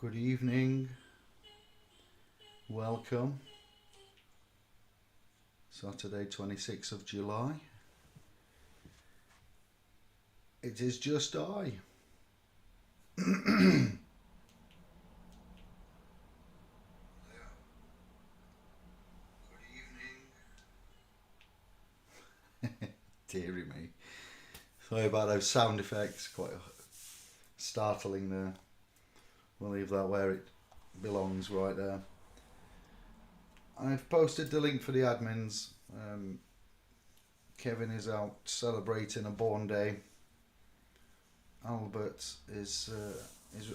Good evening, welcome. Saturday 26th of July. It is just I. Deary me. Sorry about those sound effects, quite startling there. We'll leave that where it belongs, right there. I've posted the link for the admins. Kevin is out celebrating a born day. Albert is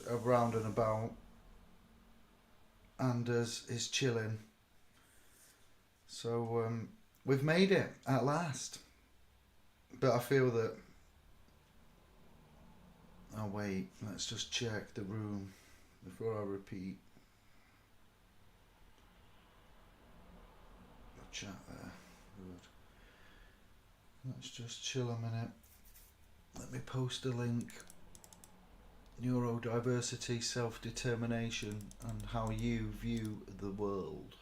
around and about, and is chilling. So we've made it at last. But I feel that. Oh wait, let's just check the room before I repeat. The chat there. Good. Let's just chill a minute. Let me post a link. Neurodiversity, self-determination, and how you view the world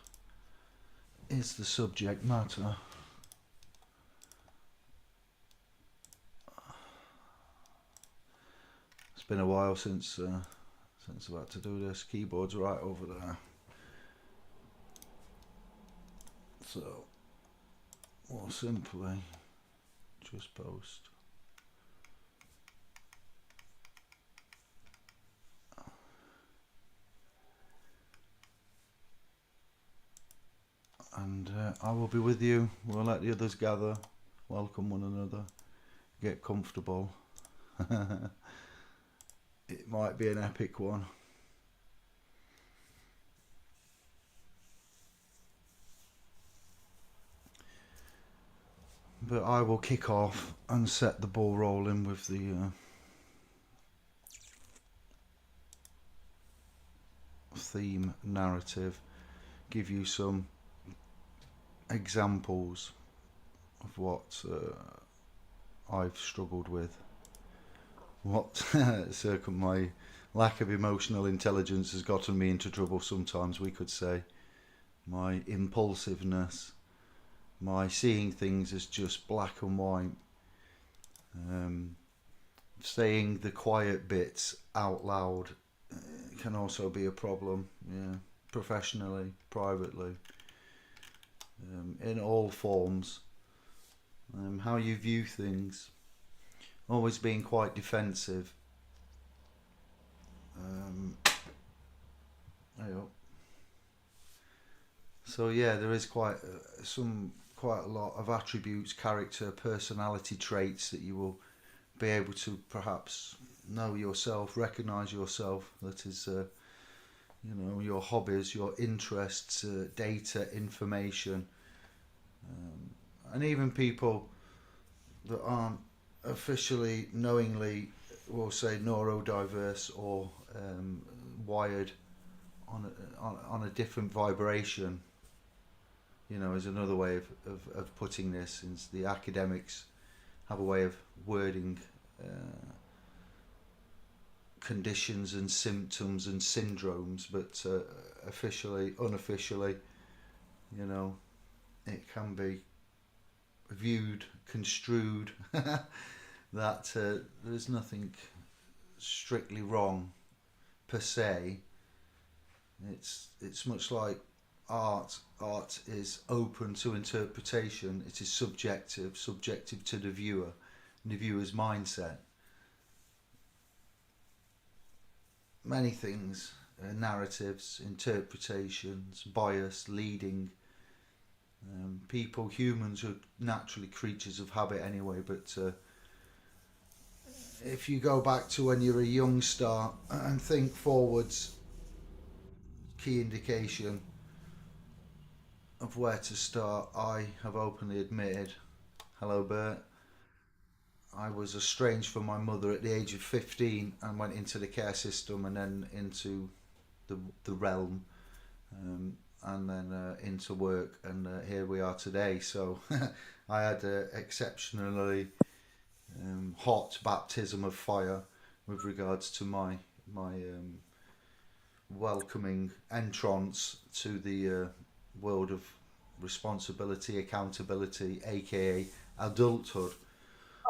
is the subject matter. It's been a while since I've had to do this. Keyboard's right over there. So, more simply, just post. And I will be with you. We'll let the others gather, welcome one another, get comfortable. It might be an epic one. But I will kick off and set the ball rolling with the theme narrative, give you some examples of what I've struggled with, what my lack of emotional intelligence has gotten me into trouble sometimes, we could say, my impulsiveness, my seeing things as just black and white, saying the quiet bits out loud can also be a problem, professionally, privately, in all forms, how you view things, always being quite defensive. So there is quite a lot of attributes, character, personality traits that you will be able to perhaps know yourself, recognise yourself. That is, your hobbies, your interests, data, information, and even people that aren't officially, knowingly, we'll say neurodiverse or wired on a different vibration. Is another way of putting this, since the academics have a way of wording conditions and symptoms and syndromes, but officially, unofficially, it can be viewed, construed that there's nothing strictly wrong per se. It's much like art. Art is open to interpretation. It is subjective to the viewer and the viewer's mindset. Many things, narratives, interpretations, bias, leading. People, humans, are naturally creatures of habit anyway, but if you go back to when you're a youngster and think forwards, key indication of where to start, I have openly admitted, hello Bert, I was estranged from my mother at the age of 15 and went into the care system and then into the realm, and then into work, and here we are today. So I had an exceptionally hot baptism of fire with regards to my welcoming entrance to the world of responsibility, accountability, aka adulthood.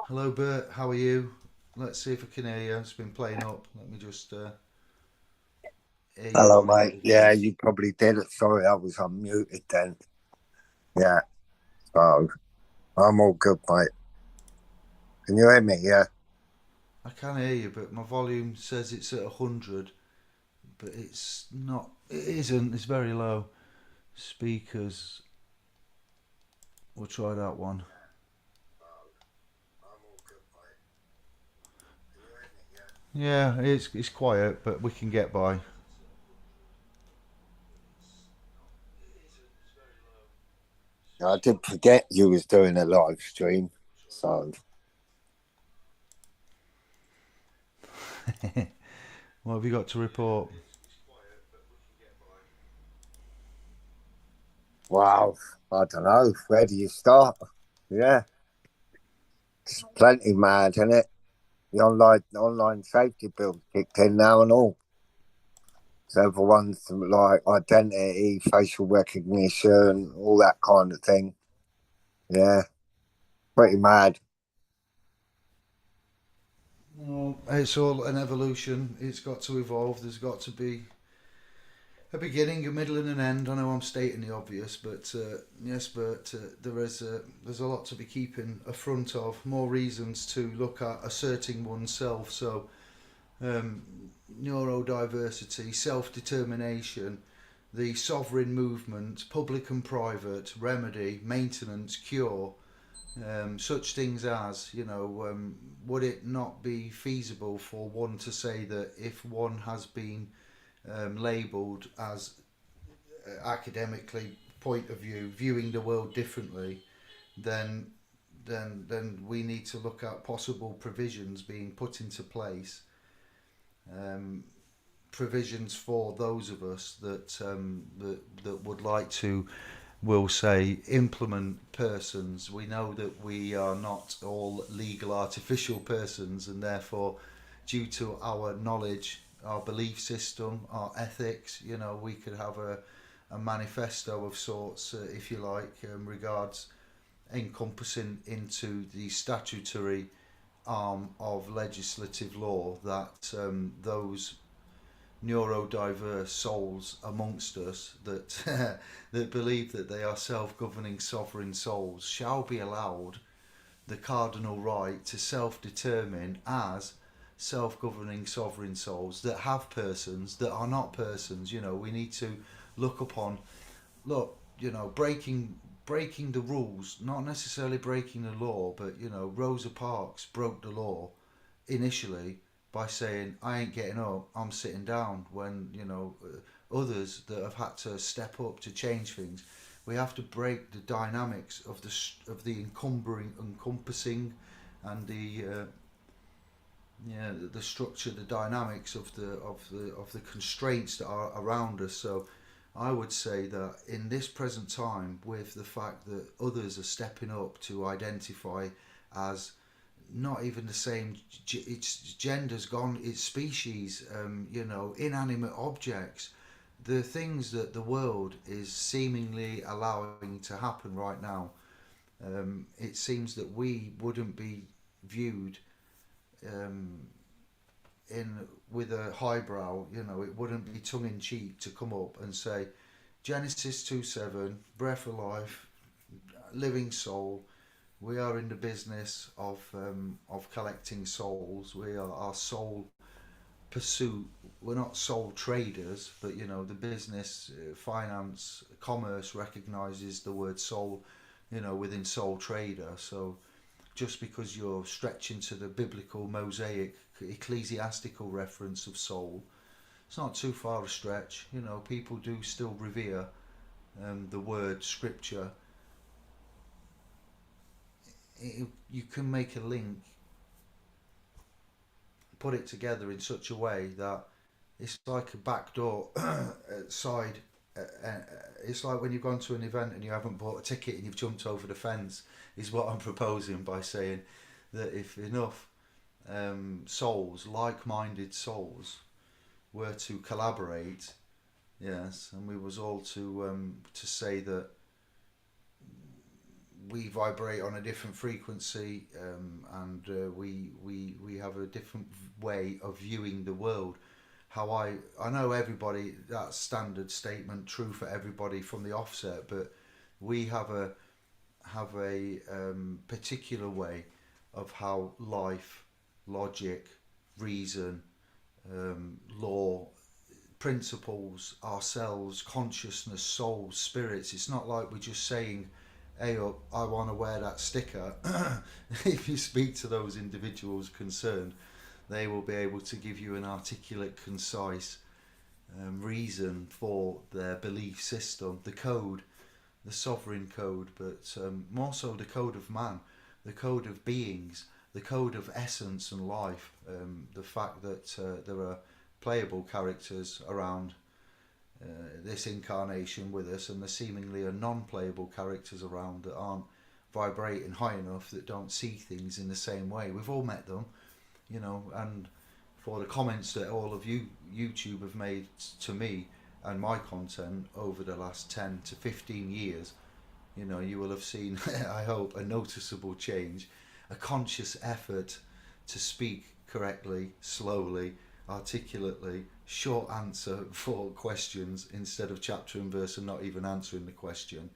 Hello, Bert. How are you? Let's see if I can hear you. It's been playing up. Let me just hear you Hello, mate. audible, Yeah, please. you probably did. Sorry, I was unmuted then. Yeah, so I'm all good, mate. Can you hear me? Yeah. I can hear you, but my volume says it's at 100, but it's not. It isn't. It's very low. Speakers. We'll try that one. I'm all good, mate. Can you hear me? Yeah, it's quiet, but we can get by. Yeah, I did forget you was doing a live stream. So, What have you got to report? wow, I don't know. Where do you start? Yeah, it's plenty mad, isn't it? The online safety bill kicked in now and all. So everyone's like identity, facial recognition, all that kind of thing. Yeah, pretty mad. Well, it's all an evolution. It's got to evolve. There's got to be a beginning, a middle, and an end. I know I'm stating the obvious, but yes, but there's a lot to be keeping a front of. More reasons to look at asserting oneself. So, um, neurodiversity, self-determination, the sovereign movement, public and private, remedy, maintenance, cure. Such things as, would it not be feasible for one to say that if one has been labelled as academically point of view, viewing the world differently, then then we need to look at possible provisions being put into place, um, provisions for those of us that would like to, will say, implement persons. We know that we are not all legal artificial persons, and therefore, due to our knowledge, our belief system, our ethics, we could have a manifesto of sorts, if you like, regards encompassing into the statutory arm of legislative law that those neurodiverse souls amongst us that that believe that they are self-governing sovereign souls shall be allowed the cardinal right to self-determine as self-governing sovereign souls that have persons that are not persons. We need to look upon, look, breaking the rules, not necessarily breaking the law, but Rosa Parks broke the law initially by saying I ain't getting up, I'm sitting down. When others that have had to step up to change things, we have to break the dynamics of the encompassing, and the structure, the dynamics of the constraints that are around us. So I would say that in this present time, with the fact that others are stepping up to identify as not even the same, its gender's gone, its species, inanimate objects, the things that the world is seemingly allowing to happen right now. It seems that we wouldn't be viewed um, in with a highbrow. It wouldn't be tongue in cheek to come up and say Genesis 2:7, breath of life, living soul. We are in the business of collecting souls. We are our soul pursuit. We're not soul traders, but the business, finance, commerce recognizes the word soul, within sole trader. So just because you're stretching to the biblical Mosaic ecclesiastical reference of soul, it's not too far a stretch. People do still revere the word scripture. You can make a link, put it together in such a way that it's like a backdoor side. It's like when you've gone to an event and you haven't bought a ticket and you've jumped over the fence, is what I'm proposing by saying that if enough souls, like minded souls, were to collaborate, yes, and we was all to say that we vibrate on a different frequency, and we have a different way of viewing the world. How I know everybody, that standard statement true for everybody from the offset, but we have a particular way of how life, logic, reason, law, principles, ourselves, consciousness, souls, spirits. It's not like we're just saying, hey, up, I want to wear that sticker. If you speak to those individuals concerned, they will be able to give you an articulate, concise reason for their belief system, the code, the sovereign code, but more so the code of man, the code of beings, the code of essence and life. The fact that there are playable characters around this incarnation with us, and there seemingly are non-playable characters around that aren't vibrating high enough, that don't see things in the same way. We've all met them, you know, and for the comments that all of you YouTube have made to me and my content over the last 10 to 15 years, you know, you will have seen, I hope, a noticeable change, a conscious effort to speak correctly, slowly, articulately, short answer for questions instead of chapter and verse and not even answering the question,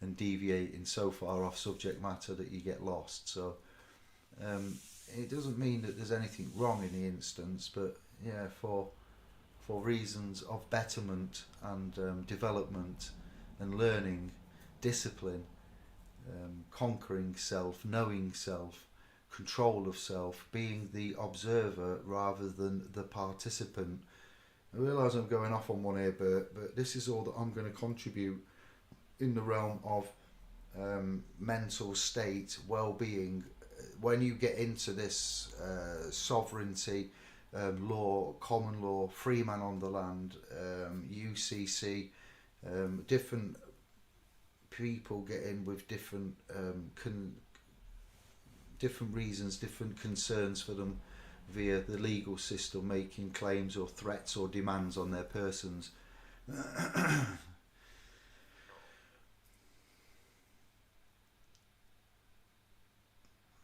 and deviating so far off subject matter that you get lost. So it doesn't mean that there's anything wrong in the instance, but yeah, for reasons of betterment and development and learning, discipline, conquering self, knowing self, control of self, being the observer rather than the participant. I realise I'm going off on one here, but this is all that I'm going to contribute in the realm of mental state, well-being. When you get into this sovereignty, law, common law, free man on the land, UCC, different people get in with different different reasons, different concerns for them via the legal system, making claims or threats or demands on their persons.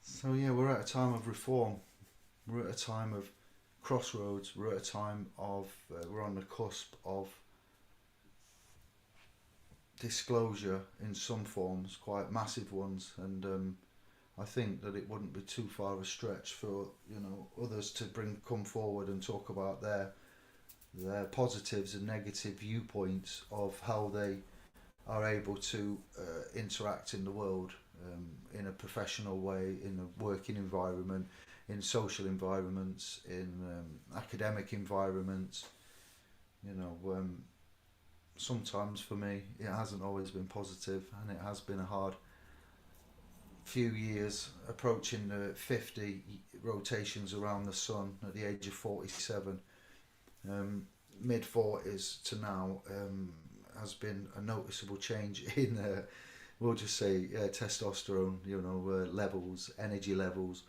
So yeah, we're at a time of reform. We're at a time of crossroads. We're at a time of we're on the cusp of disclosure in some forms, quite massive ones, and I think that it wouldn't be too far a stretch for, you know, others to come forward and talk about their positives and negative viewpoints of how they are able to interact in the world, in a professional way, in a working environment, in social environments, in academic environments. You know, sometimes for me it hasn't always been positive, and it has been a hard few years, approaching the 50 rotations around the sun at the age of 47. Mid 40s to now has been a noticeable change in we'll just say testosterone, you know, levels, energy levels,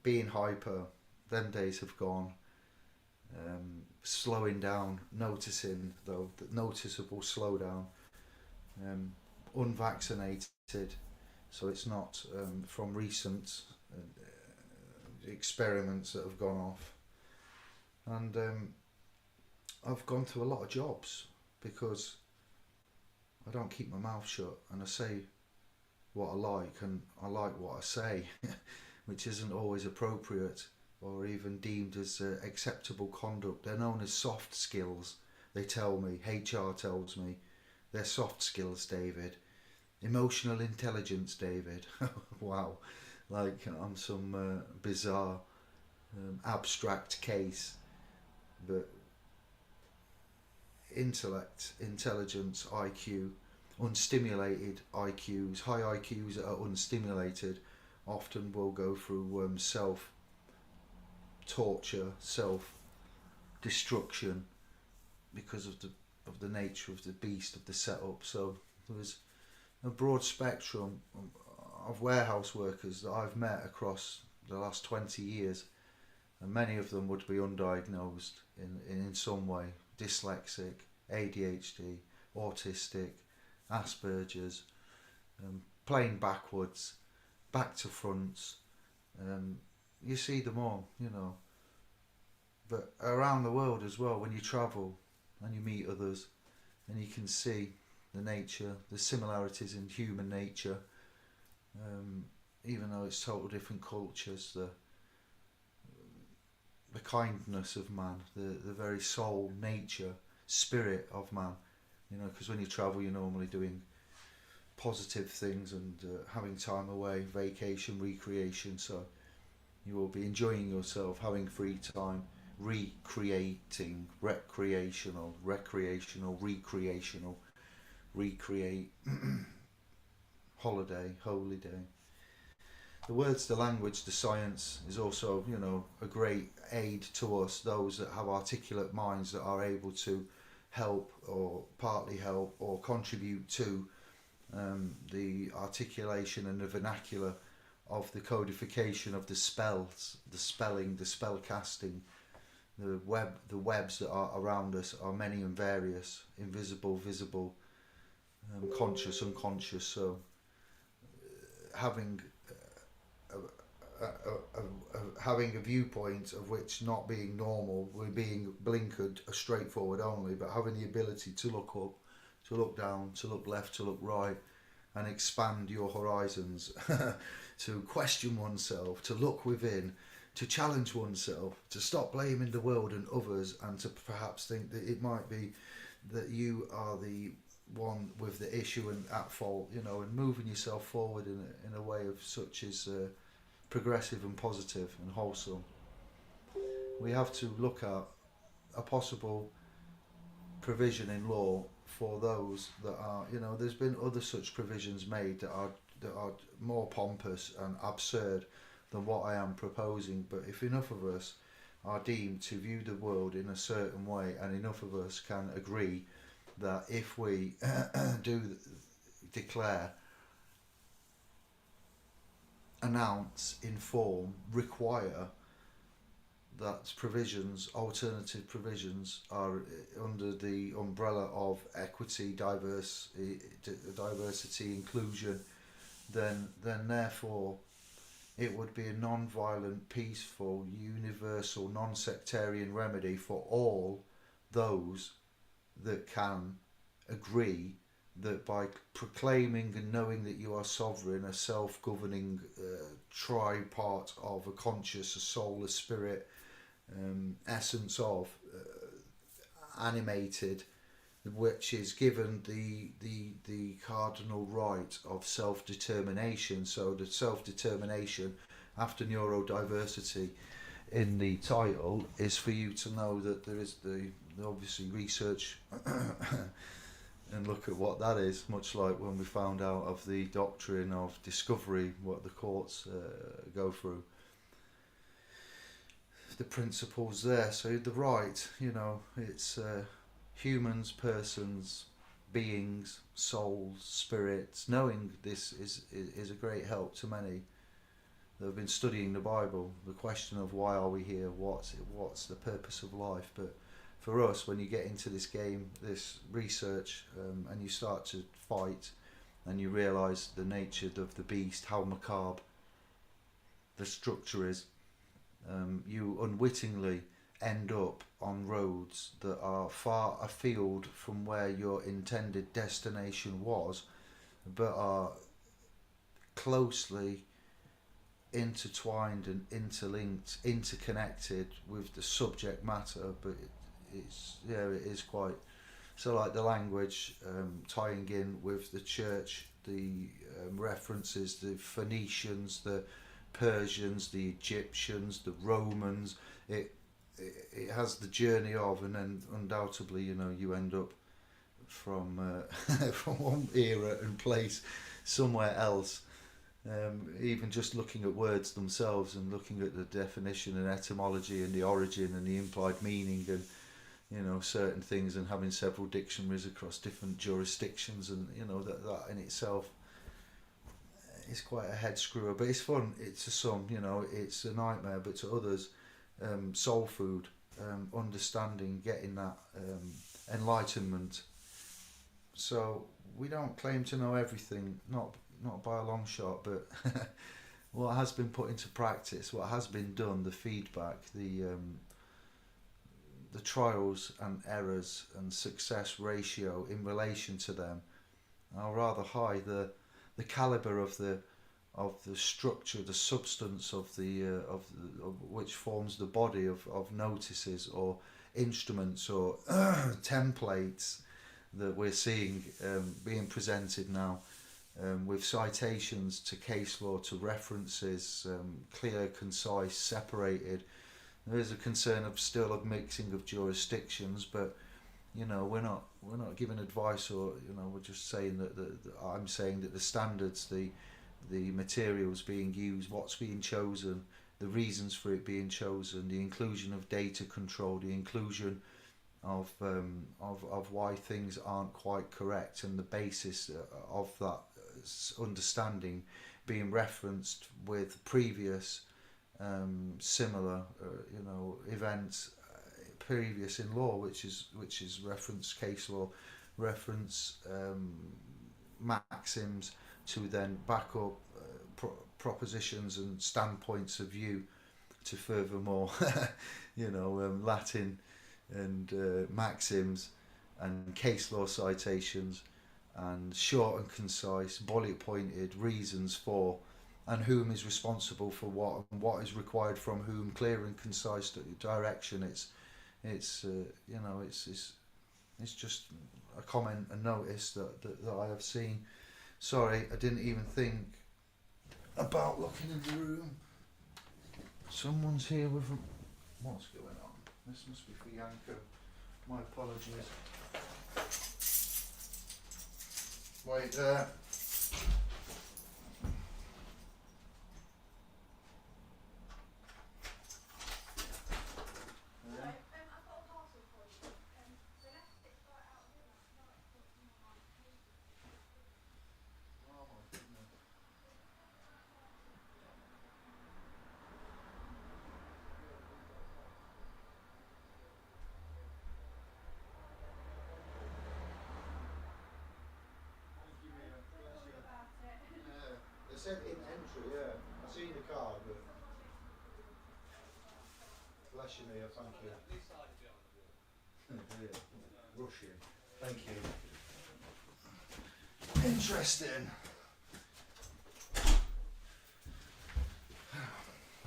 being hyper. Them days have gone. Slowing down, noticing though that noticeable slowdown. Unvaccinated, so it's not from recent experiments that have gone off, and I've gone through a lot of jobs because I don't keep my mouth shut, and I say what I like, and I like what I say, which isn't always appropriate or even deemed as acceptable conduct. They're known as soft skills. They tell me, HR tells me, they're soft skills, David. Emotional intelligence, David. Wow, like I'm some bizarre abstract case. But intellect, intelligence, IQ, unstimulated IQs, high IQs that are unstimulated often will go through self torture, self destruction, because of the nature of the beast of the setup. So there's a broad spectrum of warehouse workers that I've met across the last 20 years, and many of them would be undiagnosed in some way, dyslexic, ADHD, autistic, Asperger's, playing backwards, back to fronts. You see them all, you know. But around the world as well, when you travel and you meet others, and you can see the nature, the similarities in human nature, even though it's total different cultures, the kindness of man, the very soul, nature, spirit of man. You know, because when you travel, you're normally doing positive things and having time away, vacation, recreation. So you will be enjoying yourself, having free time, recreating, recreational, recreate, holiday, holy day. The words, the language, the science is also, you know, a great aid to us, those that have articulate minds that are able to help or partly help or contribute to the articulation and the vernacular of the codification of the spells, the spelling, the spell casting. The webs that are around us are many and various, invisible, visible, conscious, unconscious. So having having a viewpoint of which not being normal, we're being blinkered straightforward only, but having the ability to look up, to look down, to look left, to look right, and expand your horizons, to question oneself, to look within, to challenge oneself, to stop blaming the world and others, and to perhaps think that it might be that you are the one with the issue and at fault, you know, and moving yourself forward in a way of such as progressive and positive and wholesome. We have to look at a possible provision in law for those that are, you know, there's been other such provisions made that are more pompous and absurd than what I am proposing. But if enough of us are deemed to view the world in a certain way, and enough of us can agree that if we do declare, announce, inform, require that provisions, alternative provisions, are under the umbrella of equity, diversity, inclusion, then therefore it would be a non-violent, peaceful, universal, non-sectarian remedy for all those that can agree that by proclaiming and knowing that you are sovereign, a self-governing tri-part of a conscious, a soul, a spirit, essence of, animated, which is given the cardinal right of self-determination. So the self-determination after neurodiversity in the title is for you to know that there is the obviously research and look at what that is, much like when we found out of the doctrine of discovery, what the courts go through. The principles there, so the right, you know, it's humans, persons, beings, souls, spirits. Knowing this is a great help to many that have been studying the Bible. The question of why are we here? What's the purpose of life? But for us, when you get into this game, this research, and you start to fight, and you realise the nature of the beast, how macabre the structure is, you unwittingly end up on roads that are far afield from where your intended destination was, but are closely intertwined and interlinked, interconnected with the subject matter. But it is quite so, like the language, tying in with the church, the references, the Phoenicians, the Persians, the Egyptians, the Romans. It has the journey of, and then undoubtedly, you know, you end up from from one era and place somewhere else. Even just looking at words themselves and looking at the definition and etymology and the origin and the implied meaning, and you know, certain things, and having several dictionaries across different jurisdictions, and you know that in itself is quite a head screwer. But it's fun. It's to some, you know, it's a nightmare, but to others, soul food, understanding, getting that enlightenment. So we don't claim to know everything, not by a long shot, but what has been put into practice, what has been done, the feedback, the trials and errors and success ratio in relation to them are rather high. The caliber of the structure, the substance of of which forms the body of notices or instruments or templates that we're seeing being presented now, with citations to case law, to references, clear, concise, separated. There is a concern of still of mixing of jurisdictions, but we're not giving advice, or we're just saying that I'm saying that the standards, the materials being used, what's being chosen, the reasons for it being chosen, the inclusion of data control, the inclusion of why things aren't quite correct, and the basis of that understanding being referenced with previous similar events previous in law, which is reference case law, reference maxims to then back up propositions and standpoints of view to furthermore Latin and maxims and case law citations and short and concise bullet pointed reasons for and whom is responsible for what and what is required from whom, clear and concise direction. It's just a comment, a notice that I have seen. Sorry, I didn't even think about looking in the room. Someone's here with what's going on? This must be for Yanko. My apologies. Wait there. It said in entry, yeah. I seen the card, but bless you, Mia, thank you. Yeah. Russian. Thank you. Interesting.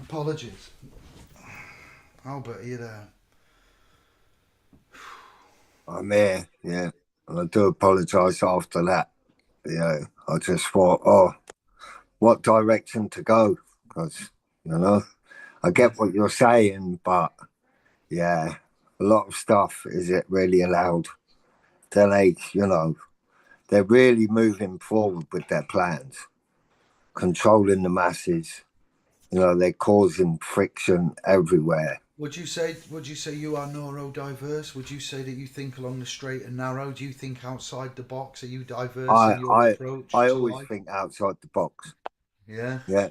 Apologies. Albert, are you there? I'm here, yeah. And I do apologise after that. I just thought, oh, what direction to go? Because, I get what you're saying, but yeah, a lot of stuff, is it really allowed? They're really moving forward with their plans, controlling the masses. They're causing friction everywhere. Would you say you are neurodiverse? Would you say that you think along the straight and narrow? Do you think outside the box? Are you diverse in your approach I to always life? think outside the box. Yeah. Yeah.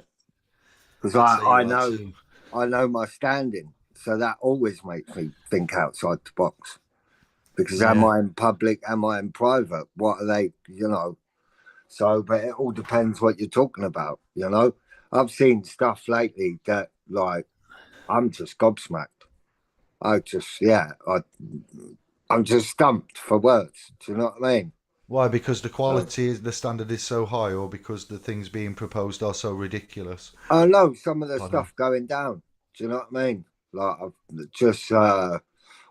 Because I'd say I you are know too. I know my standing. So that always makes me think outside the box. Because am Yeah. I in public? Am I in private? What are they, So, but it all depends what you're talking about, I've seen stuff lately that, like, I'm just gobsmacked. I'm just stumped for words. Do you know what I mean? Why? Because the So, quality is the standard is so high, or because the things being proposed are so ridiculous? I know some of the Pardon. stuff going down. Do you know what I mean? Like, I've just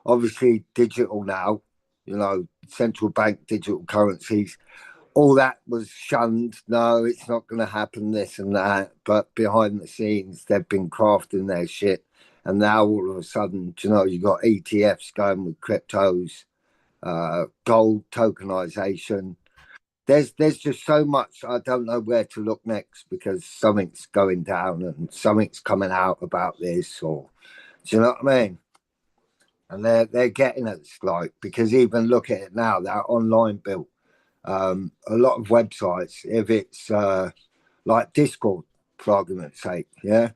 obviously digital now, central bank digital currencies, all that was shunned. No, it's not going to happen, this and that. But behind the scenes, they've been crafting their shit. And now all of a sudden, you got ETFs going with cryptos, gold tokenization. There's just so much. I don't know where to look next, because something's going down and something's coming out about this, or do you know what I mean? And they're getting us, like, because even look at it now, they're online built. A lot of websites, if it's like Discord, for argument's sake, yeah,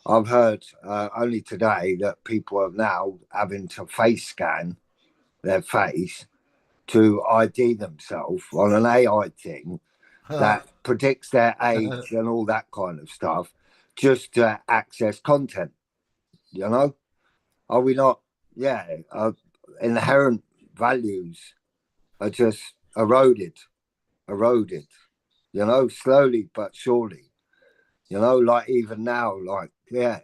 I've heard only today that people are now having to face scan their face to ID themselves on an AI thing that predicts their age and all that kind of stuff just to access content. You know, are we not? Yeah, inherent values are just eroded. You know, slowly but surely. You know, like even now, like yeah,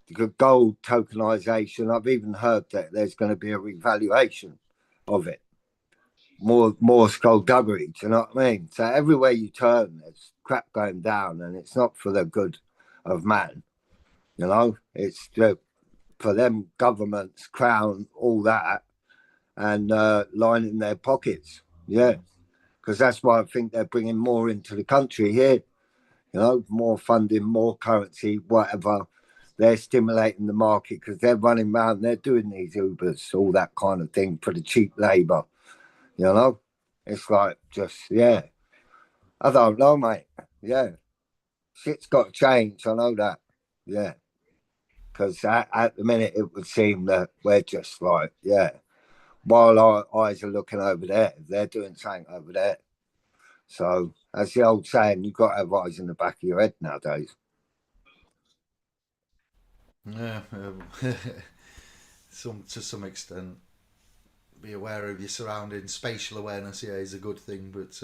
the gold tokenization. I've even heard that there's going to be a revaluation of it. More skullduggery. Do you know what I mean? So everywhere you turn, there's crap going down, and it's not for the good of man. You know, it's for them governments, crown, all that, and lining their pockets. Yeah, because that's why I think they're bringing more into the country here. You know, more funding, more currency, whatever. They're stimulating the market because they're running around, they're doing these Ubers, all that kind of thing for the cheap labour. You know, it's like just yeah. I don't know, mate. Yeah, shit's got to change. I know that. Yeah, because at the minute it would seem that we're just like yeah. While our eyes are looking over there, they're doing something over there. So as the old saying, you've got to have eyes in the back of your head nowadays. Yeah, some to some extent, be aware of your surroundings. Spatial awareness, yeah, is a good thing, but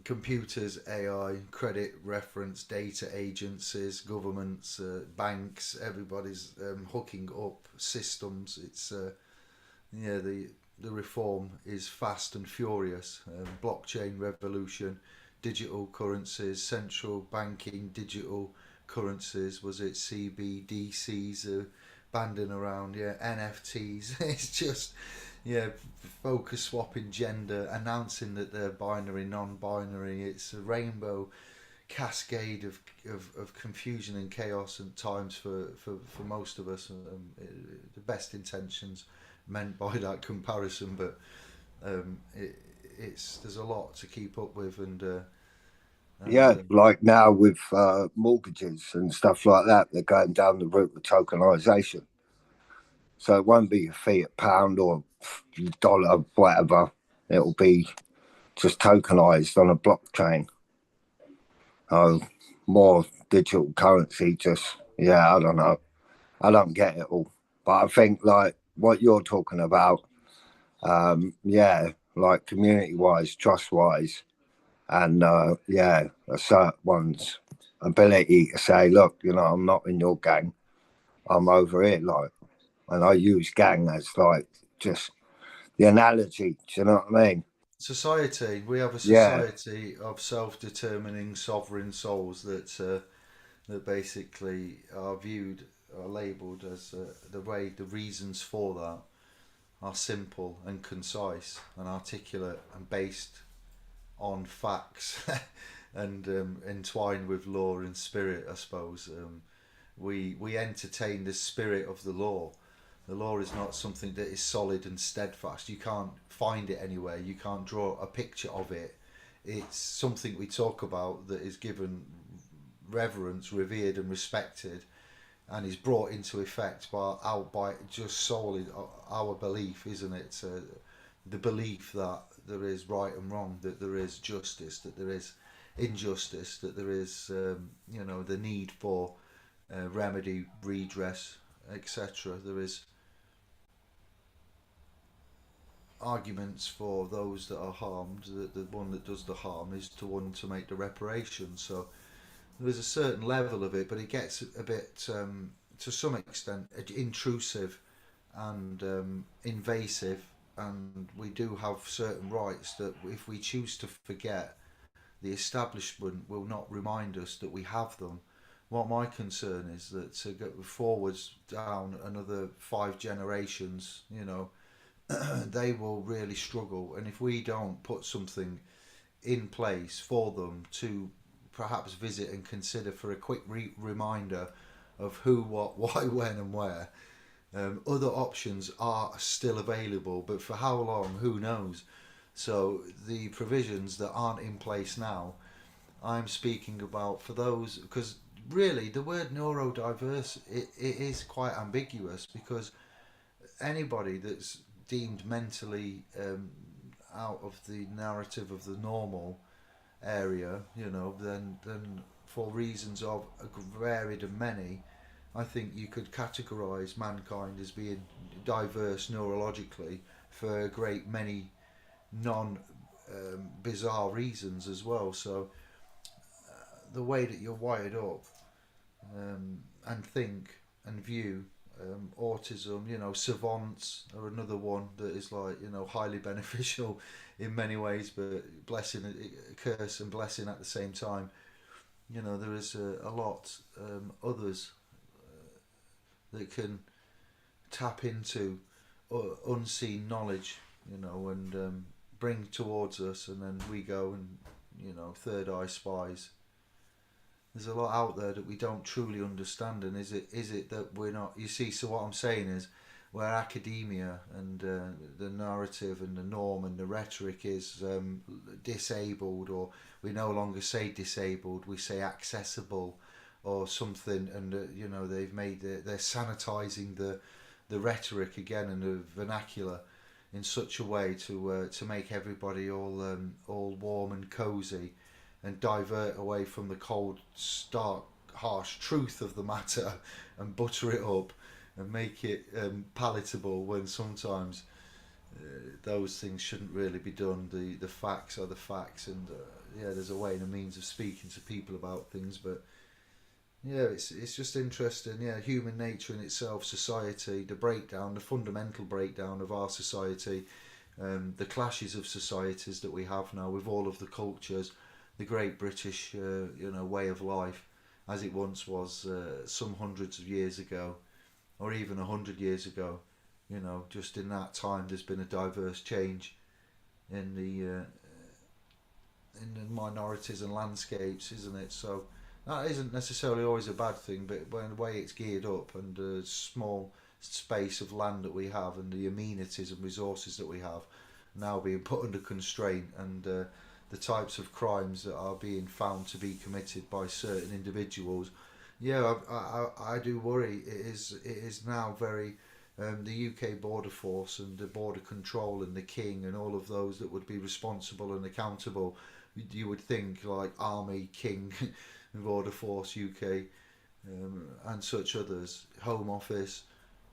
computers, AI, credit reference data agencies, governments, banks, everybody's hooking up systems. It's yeah, the reform is fast and furious. Blockchain revolution, digital currencies, central banking, digital currencies. Was it CBDCs banding around? Yeah, NFTs. It's just yeah, focus swapping gender, announcing that they're binary, non-binary. It's a rainbow cascade of confusion and chaos and times for most of us. The best intentions meant by that comparison, but it's there's a lot to keep up with, and Yeah, like now with mortgages and stuff like that, they're going down the route of tokenization. So it won't be a fiat pound or dollar, whatever. It'll be just tokenized on a blockchain. Oh, more digital currency. Just yeah, I don't know. I don't get it all, but I think like what you're talking about, yeah, like community wise, trust wise, and yeah, assert one's ability to say, look, you know, I'm not in your gang, I'm over here, like, and I use gang as like just the analogy. Do you know what I mean? society. We have a Yeah, society of self-determining sovereign souls that basically are viewed, are labelled as the way the reasons for that are simple and concise and articulate and based on facts and entwined with law and spirit. I suppose we entertain the spirit of the law. The law is not something that is solid and steadfast. You can't find it anywhere. You can't draw a picture of it. It's something we talk about that is given reverence, revered, and respected, and is brought into effect by just solely our belief, isn't it? The belief that there is right and wrong, that there is justice, that there is injustice, that there is the need for remedy, redress, etc. There is arguments for those that are harmed. That the one that does the harm is the one to make the reparation. So there's a certain level of it, but it gets a bit, to some extent, intrusive and invasive. And we do have certain rights that, if we choose to forget, the establishment will not remind us that we have them. What my concern is that to go forwards down another 5 generations, they will really struggle. And if we don't put something in place for them to perhaps visit and consider for a quick reminder of who, what, why, when, and where, other options are still available, but for how long, who knows? So the provisions that aren't in place now, I'm speaking about for those, because really, the word neurodiverse, it is quite ambiguous, because anybody that's deemed mentally out of the narrative of the normal area, then for reasons of varied and many, I think you could categorise mankind as being diverse neurologically for a great many non bizarre reasons as well. So the way that you're wired up, and think and view, autism, savants are another one that is, like, highly beneficial in many ways, but blessing, curse and blessing at the same time. There is a lot others that can tap into unseen knowledge, and bring towards us, and then we go and, third eye spies. There's a lot out there that we don't truly understand, and is it that we're not? You see, so what I'm saying is, where academia and the narrative and the norm and the rhetoric is disabled, or we no longer say disabled, we say accessible, or something, and they've made they're sanitizing the rhetoric again and the vernacular in such a way to make everybody all warm and cozy, and divert away from the cold, stark, harsh truth of the matter, and butter it up and make it palatable, when sometimes those things shouldn't really be done. The facts are the facts, and yeah, there's a way and a means of speaking to people about things, but yeah, it's just interesting. Yeah, human nature in itself, society, the breakdown, the fundamental breakdown of our society, the clashes of societies that we have now with all of the cultures, the great British, way of life, as it once was some hundreds of years ago, or even 100 years ago. Just in that time, there's been a diverse change in the minorities and landscapes, isn't it? So that isn't necessarily always a bad thing, but when the way it's geared up, and the small space of land that we have, and the amenities and resources that we have now being put under constraint, and the types of crimes that are being found to be committed by certain individuals, yeah, I do worry. It is now very the UK border force and the border control and the king and all of those that would be responsible and accountable. You would think, like Army, King, Border Force UK, and such others, Home Office,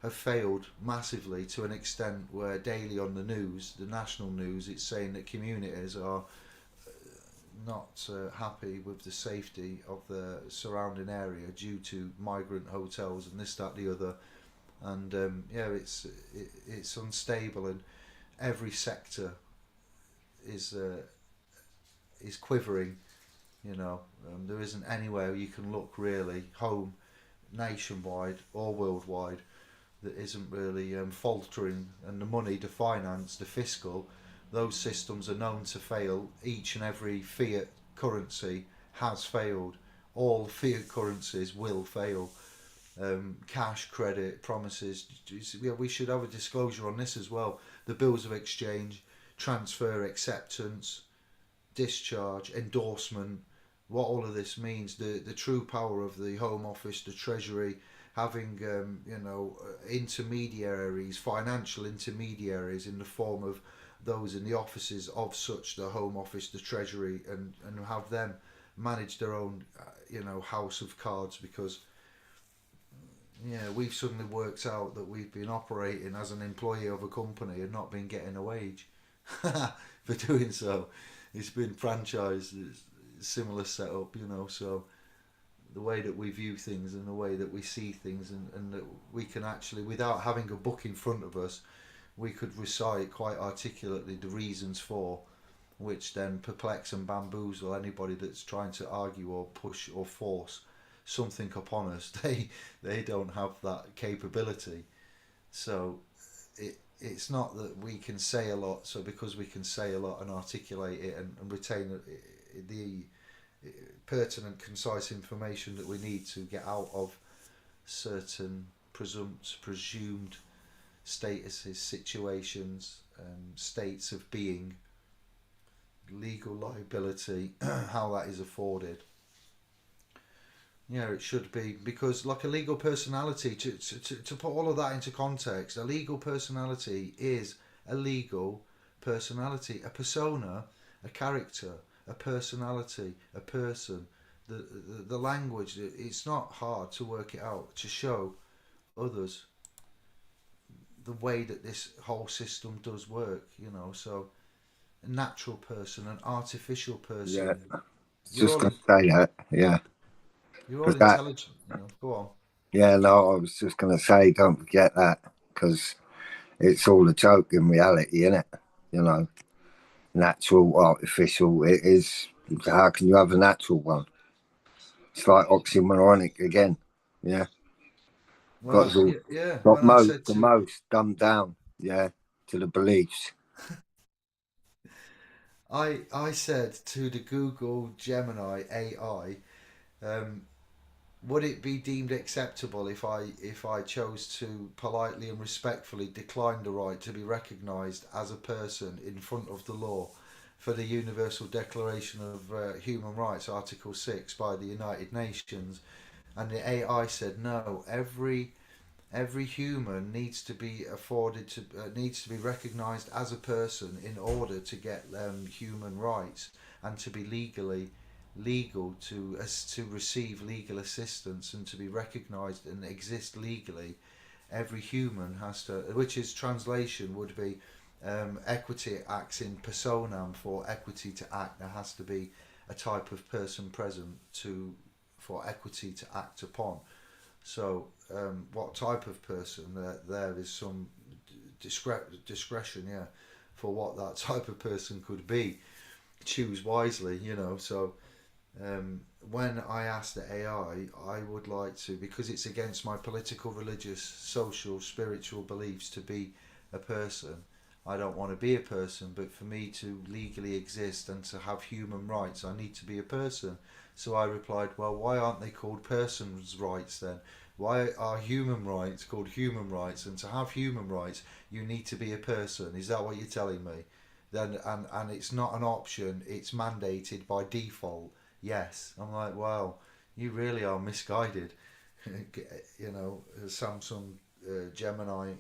have failed massively, to an extent where daily on the news, the national news, it's saying that communities are not happy with the safety of the surrounding area due to migrant hotels and this, that, the other, and yeah, it's unstable, and every sector is quivering. There isn't anywhere you can look really, home, nationwide or worldwide, that isn't really faltering, and the money, the finance, the fiscal, those systems are known to fail. Each and every fiat currency has failed. All fiat currencies will fail. Cash, credit, promises. Yeah, we should have a disclosure on this as well. The bills of exchange, transfer, acceptance, discharge, endorsement, what all of this means, the true power of the Home Office, the Treasury, having intermediaries, financial intermediaries, in the form of those in the offices of such the Home Office, the Treasury, and have them manage their own house of cards, because yeah, we've suddenly worked out that we've been operating as an employee of a company and not been getting a wage for doing so. It's been franchised, similar setup, so the way that we view things and the way that we see things, and that we can actually, without having a book in front of us, we could recite quite articulately the reasons for, which then perplex and bamboozle anybody that's trying to argue or push or force something upon us. They don't have that capability. So it's not that we can say a lot, so because we can say a lot and articulate it, and retain the pertinent, concise information that we need to get out of certain presumed statuses, situations, states of being, legal liability, how that is afforded. Yeah, it should be because, like a legal personality, to put all of that into context, a legal personality is a legal personality, a persona, a character, a personality, a person. The language, it's not hard to work it out to show others the way that this whole system does work, you know. So, a natural person, an artificial Yeah, person, you're just all gonna in, say that. Yeah, you're all because that. intelligent, you know. Go on. Yeah, no, I was just gonna say, don't forget that because it's all a joke in reality, isn't it? You know, natural, artificial. It is. How can you have a natural one? It's like oxymoronic again. Yeah, got Well, us all yeah, yeah. got When I most said the to, most dumbed down. Yeah, to the beliefs. I said to the Google Gemini AI, um, would it be deemed acceptable if I chose to politely and respectfully decline the right to be recognised as a person in front of the law for the Universal Declaration of Human Rights, Article 6 by the United Nations? And the AI said no. Every human needs to be afforded to needs to be recognised as a person in order to get human rights and to be legal to to receive legal assistance and to be recognised and exist legally. Every human has to, which is translation would be equity acts in personam. For equity to act, there has to be a type of person present to for equity to act upon. So, what type of person? There is some discretion, yeah, for what that type of person could be. Choose wisely, you know. So, when I asked the AI, I would like to, because it's against my political, religious, social, spiritual beliefs to be a person. I don't want to be a person, but for me to legally exist and to have human rights, I need to be a person. So I replied, well, why aren't they called persons' rights then? Why are human rights called human rights? And to have human rights, you need to be a person. Is that what you're telling me? Then and it's not an option; it's mandated by default. Yes, I'm like, wow, you really are misguided. You know, Samsung Gemini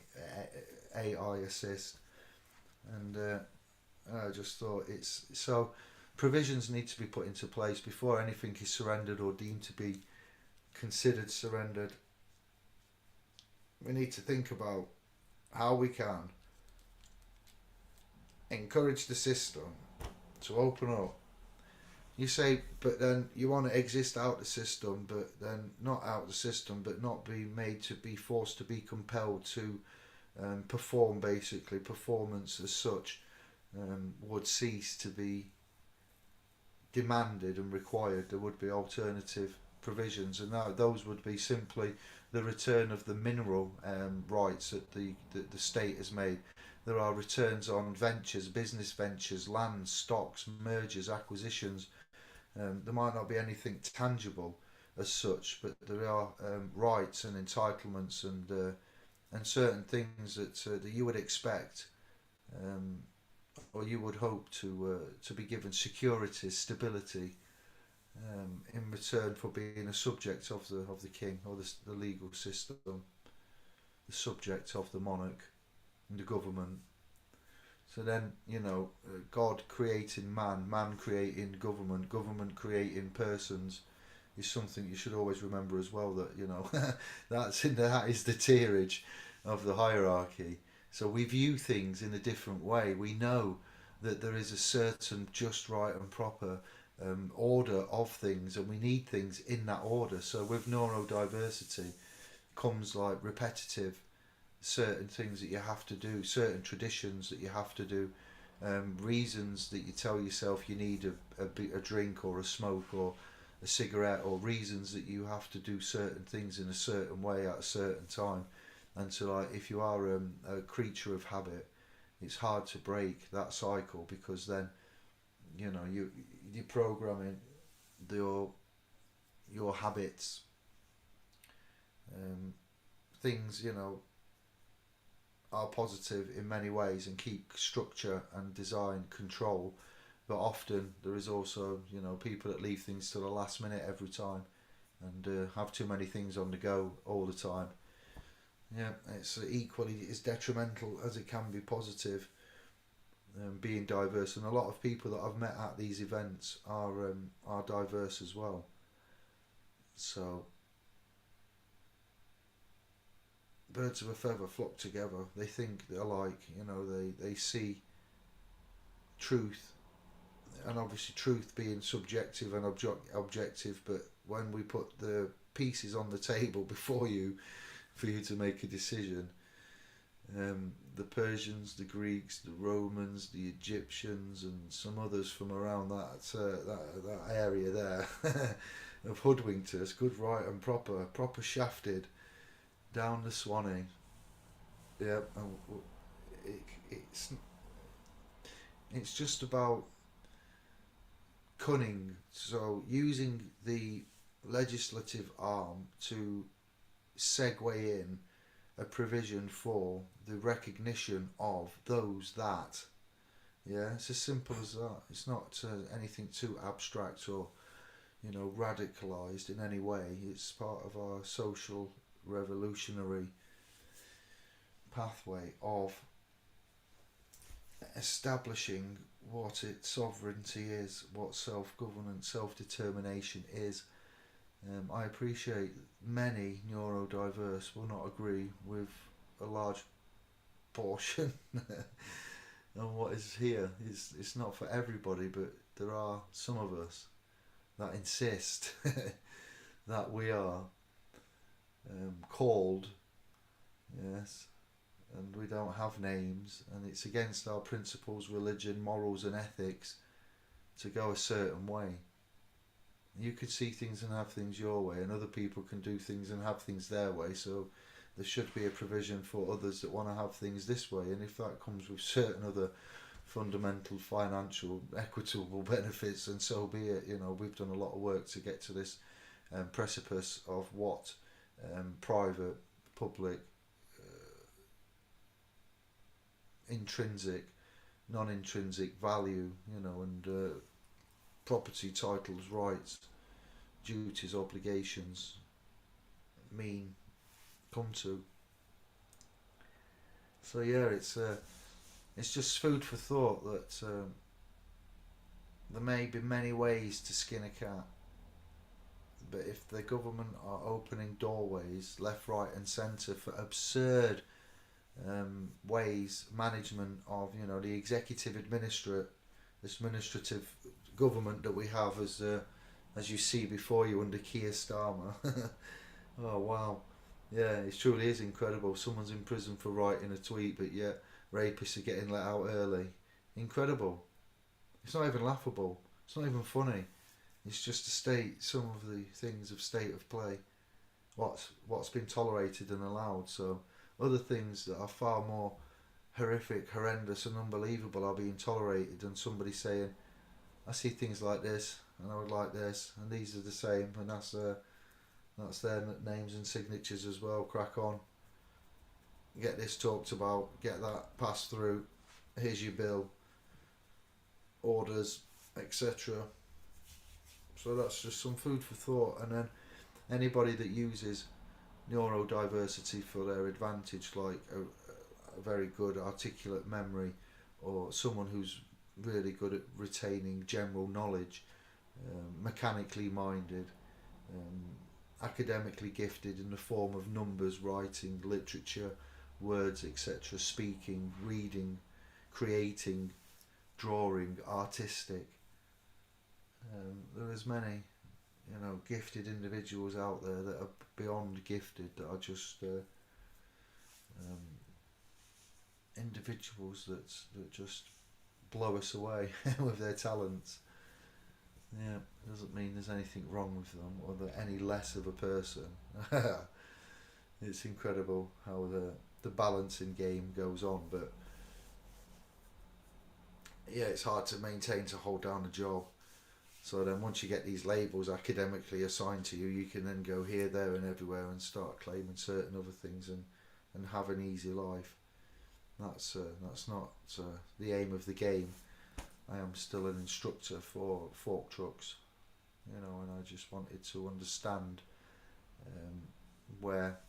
AI assist, and I just thought it's so. Provisions need to be put into place before anything is surrendered or deemed to be considered surrendered. We need to think about how we can encourage the system to open up. You say, but then you want to exist out the system, but then not out the system, but not be made to be forced to be compelled to perform. Basically, performance as such would cease to be demanded and required. There would be alternative provisions, and those would be simply the return of the mineral rights that the state has made. There are returns on ventures, business ventures, land, stocks, mergers, acquisitions. There might not be anything tangible as such, but there are rights and entitlements and certain things that you would expect um, or you would hope to be given security, stability in return for being a subject of the king or the legal system, the subject of the monarch and the government. So then, you know, God creating man, man creating government, government creating persons is something you should always remember as well. That you know, that is the tierage of the hierarchy. So we view things in a different way. We know that there is a certain just, right, and proper order of things, and we need things in that order. So with neurodiversity comes like repetitive certain things that you have to do, certain traditions that you have to do, reasons that you tell yourself you need a drink or a smoke or a cigarette, or reasons that you have to do certain things in a certain way at a certain time. And so, like, if you are a creature of habit, it's hard to break that cycle because then you know you're programming your your habits, um, things you know are positive in many ways and keep structure and design control, but often there is also you know people that leave things to the last minute every time, and have too many things on the go all the time. Yeah, it's equally as detrimental as it can be positive. Being diverse, and a lot of people that I've met at these events are diverse as well. So birds of a feather flock together. They think alike. They see truth, and obviously truth being subjective and objective. But when we put the pieces on the table before you for you to make a decision, the Persians, the Greeks, the Romans, the Egyptians, and some others from around that area there have hoodwinked us, good, right, and proper shafted down the Swanee. Yeah, and it, it's it's just about cunning. So using the legislative arm to segue in a provision for the recognition of those that. Yeah, it's as simple as that. It's not anything too abstract or radicalized in any way. It's part of our social revolutionary pathway of establishing what its sovereignty is, what self-governance, self-determination is. I appreciate many neurodiverse will not agree with a large portion of what is here. It's not for everybody, but there are some of us that insist that we are called, yes, and we don't have names, and it's against our principles, religion, morals, and ethics to go a certain way. You could see things and have things your way, and other people can do things and have things their way. So there should be a provision for others that want to have things this way, and if that comes with certain other fundamental financial equitable benefits, and so be it. We've done a lot of work to get to this precipice of what private, public, intrinsic, non-intrinsic value, and property, titles, rights, duties, obligations come to. So yeah, it's just food for thought that there may be many ways to skin a cat, but if the government are opening doorways left, right, and centre for absurd ways, management of the executive administrative government that we have, as you see before you under Keir Starmer. Oh wow, yeah, it truly is incredible. Someone's in prison for writing a tweet, but yet rapists are getting let out early. Incredible. It's not even laughable. It's not even funny. It's just to state some of the things of state of play, what's been tolerated and allowed. So other things that are far more horrific, horrendous, and unbelievable are being tolerated, and somebody saying, I see things like this, and I would like this, and these are the same, and that's their names and signatures as well. Crack on. Get this talked about, get that passed through, here's your bill, orders, etc. So that's just some food for thought. And then anybody that uses neurodiversity for their advantage, like a very good articulate memory, or someone who's really good at retaining general knowledge, mechanically minded, academically gifted in the form of numbers, writing, literature, words, etc., speaking, reading, creating, drawing, artistic. There is many, gifted individuals out there that are beyond gifted, that are just individuals that just blow us away with their talents. Yeah, doesn't mean there's anything wrong with them or they're any less of a person. It's incredible how the balancing game goes on, but yeah, it's hard to maintain to hold down a job. So then once you get these labels academically assigned to you, you can then go here, there and everywhere and start claiming certain other things and have an easy life. That's not the aim of the game. I am still an instructor for fork trucks. you know, and I just wanted to understand um, where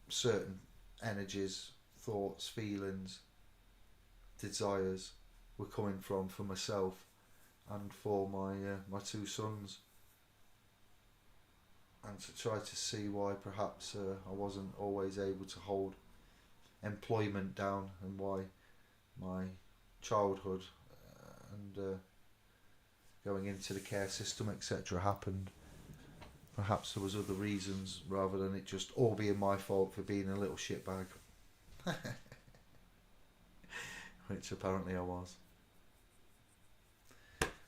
certain energies, thoughts, feelings, desires were coming from for myself and for my two sons, and to try to see why perhaps I wasn't always able to hold employment down, and why my childhood and going into the care system, etc., happened. Perhaps there was other reasons rather than it just all being my fault for being a little shitbag, which apparently I was.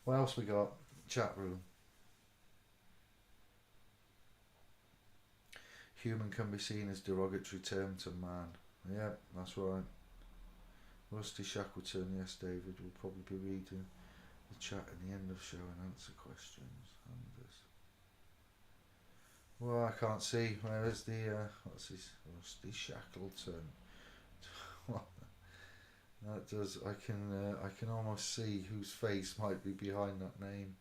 What else we got? Chat room. Human can be seen as derogatory term to man. Yeah, that's right. Rusty Shackleton, yes, David, will probably be reading the chat at the end of show and answer questions. Well, I can't see. Where is the what's his Rusty Shackleton? That does. I can almost see whose face might be behind that name.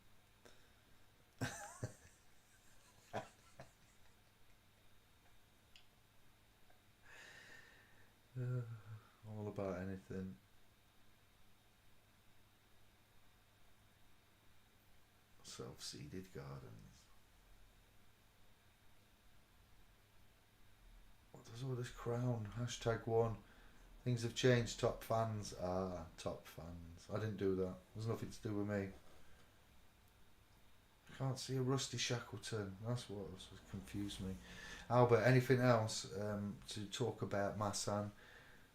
All about anything. Self-seeded gardens. What does all this crown? #1. Things have changed. Top fans. Top fans. I didn't do that. There's nothing to do with me. I can't see a Rusty Shackleton. That's what confused me. Albert, anything else to talk about Massan?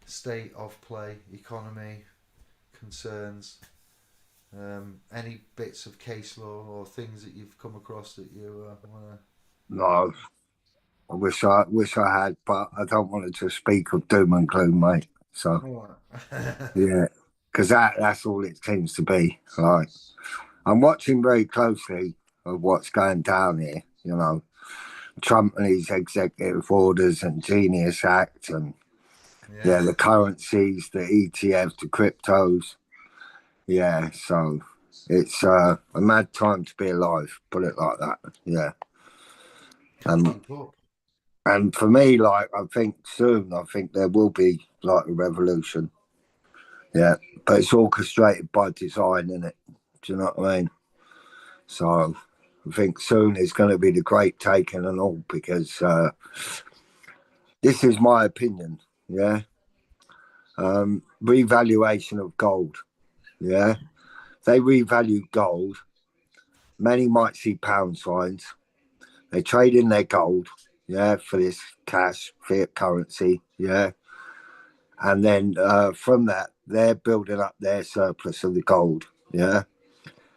State of play, economy, concerns, any bits of case law or things that you've come across that you want to... No, I wish I had, but I don't want to just speak of doom and gloom, mate. So yeah, because that's all it seems to be. Like, I'm watching very closely of what's going down here. You know, Trump and his executive orders and Genius Act, and Yeah. the currencies, the ETFs, the cryptos. Yeah, so it's a mad time to be alive. Put it like that. Yeah, and Keep up. and for me, like, I think soon, I think there will be like a revolution. Yeah, but it's orchestrated by design, isn't it? Do you know what I mean? So I think soon is going to be the great taking and all, because this is my opinion. Yeah, revaluation of gold. Yeah, if they revalue gold, many might see pound signs. They trade in their gold, yeah, for this cash fiat currency, yeah, and then from that they're building up their surplus of the gold, yeah,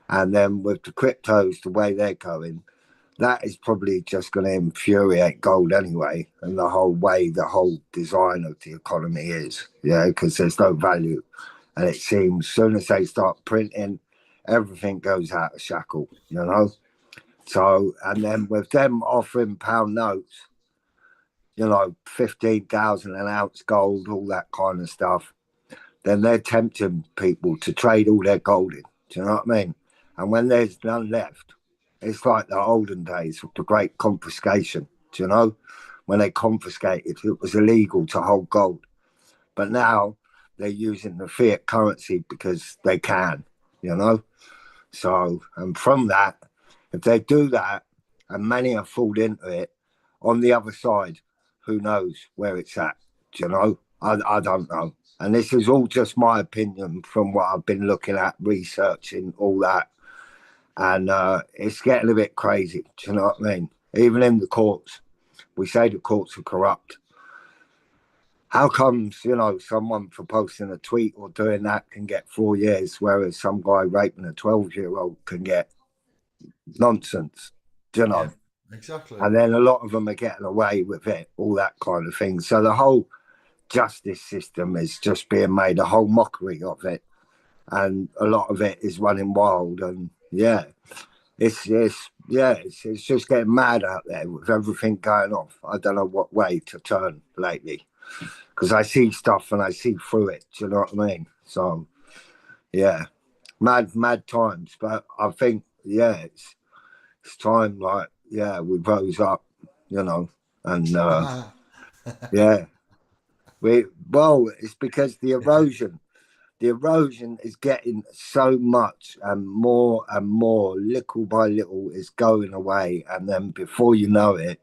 and then with the cryptos the way they're going, that is probably just going to infuriate gold anyway, and the whole way the whole design of the economy is, yeah, because there's no value, and it seems as soon as they start printing, everything goes out of shackle, you know. So, and then with them offering pound notes, 15,000 an ounce gold, all that kind of stuff, then they're tempting people to trade all their gold in. Do you know what I mean? And when there's none left, it's like the olden days of the great confiscation. Do you know? When they confiscated, it was illegal to hold gold. But now they're using the fiat currency because they can, you know? So, and from that, if they do that, and many have fallen into it, on the other side, who knows where it's at? Do you know? I don't know. And this is all just my opinion from what I've been looking at, researching, all that. And it's getting a bit crazy. Do you know what I mean? Even in the courts, we say the courts are corrupt. How comes, someone for posting a tweet or doing that can get 4 years, whereas some guy raping a 12-year-old can get nonsense, you know? Yeah, exactly. And then a lot of them are getting away with it, all that kind of thing. So the whole justice system is just being made a whole mockery of it. And a lot of it is running wild. And yeah, it's just getting mad out there with everything going off. I don't know what way to turn lately, because I see stuff and I see through it. Do you know what I mean? So yeah, mad times. But I think, yeah, it's time, like, yeah, we rose up, you know, and yeah, it's because the erosion is getting so much and more, little by little, is going away, and then before you know it,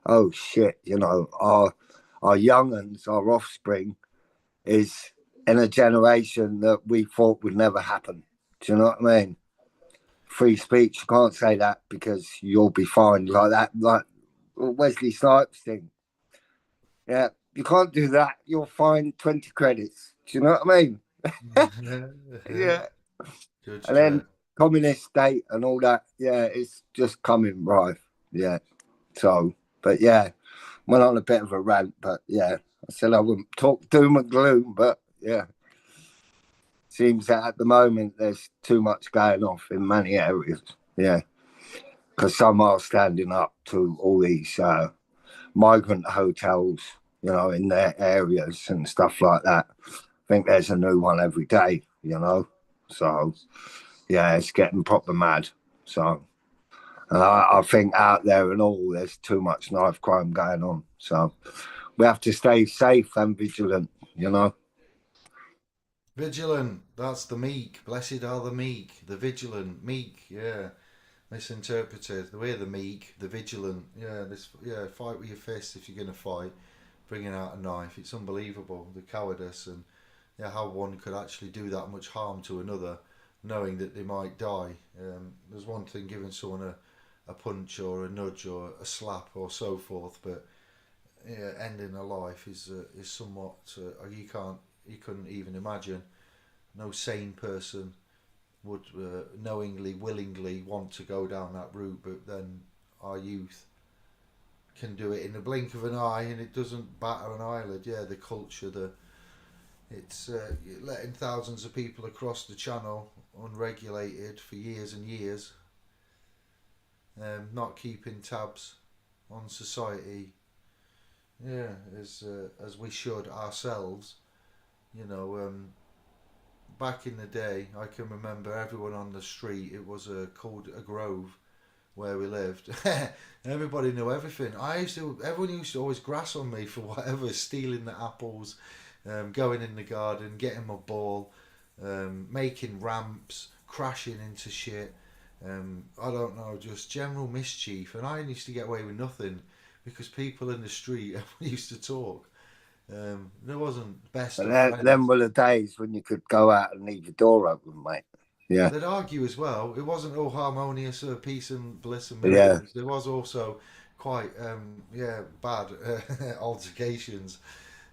oh shit, you know, our young uns, our offspring, is in a generation that we thought would never happen. Do you know what I mean? Free speech, you can't say that because you'll be fined, like that, like Wesley Snipes thing. Yeah, you can't do that. You'll find 20 credits. Do you know what I mean? Yeah. Judge And then Dredd. communist state and all that. Yeah, it's just coming right. Yeah. So, but yeah, went on a bit of a rant, but yeah, I said I wouldn't talk doom and gloom, but yeah, seems that at the moment there's too much going off in many areas. Yeah, because some are standing up to all these migrant hotels, you know, in their areas and stuff like that. I think there's a new one every day, you know. So yeah, it's getting proper mad. So, and I think out there and all, there's too much knife crime going on. So we have to stay safe and vigilant, you know. Vigilant. That's the meek. Blessed are the meek. The vigilant. Meek. Yeah. Misinterpreted. We're the meek. The vigilant. Yeah. This. Yeah. Fight with your fists if you're gonna fight. Bringing out a knife. It's unbelievable. The cowardice and yeah, how one could actually do that much harm to another, knowing that they might die. There's one thing giving someone a punch or a nudge or a slap or so forth, but yeah, ending a life is somewhat you couldn't even imagine. No sane person would knowingly, willingly want to go down that route, but then our youth can do it in the blink of an eye, and it doesn't batter an eyelid. Yeah, the culture, it's letting thousands of people across the channel unregulated for years and years, not keeping tabs on society. Yeah, as we should ourselves. You know, back in the day, I can remember everyone on the street. It was called a grove where we lived. Everybody knew everything. Everyone used to always grass on me for whatever, stealing the apples, going in the garden, getting my ball, making ramps, crashing into shit. I don't know, just general mischief. And I used to get away with nothing because people in the street everyone used to talk. There wasn't best But of them friends. were the days when you could go out and leave your door open, mate. Yeah, They'd argue as well. It wasn't all harmonious, peace and bliss and yeah. miracles. There was also quite, yeah, bad altercations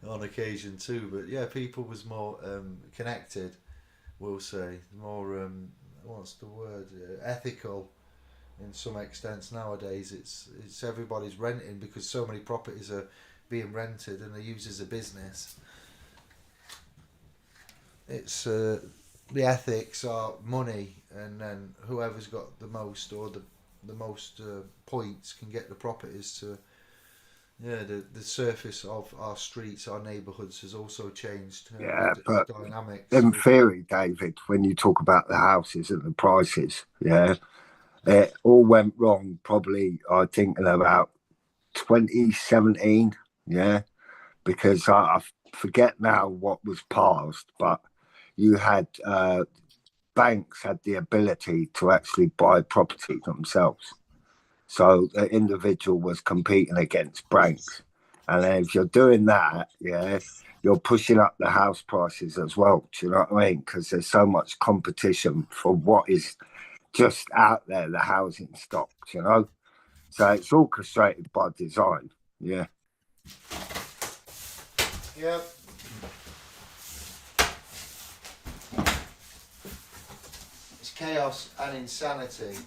on occasion too. But yeah, people was more connected. We'll say more. What's the word? Ethical in some extents nowadays. It's everybody's renting because so many properties are being rented and they're used as a business. It's the ethics are money, and then whoever's got the most or the most points can get the properties to. Yeah, the surface of our streets, our neighbourhoods has also changed. Yeah, The but dynamics in with theory, David, when you talk about the houses and the prices, yeah, it all went wrong probably, I think, in about 2017, yeah, because I forget now what was passed, but you had banks had the ability to actually buy property themselves. So the individual was competing against banks. And then if you're doing that, yeah, you're pushing up the house prices as well. Do you know what I mean? Because there's so much competition for what is just out there, the housing stock, you know? So it's orchestrated by design. Yeah. yeah, it's chaos and insanity.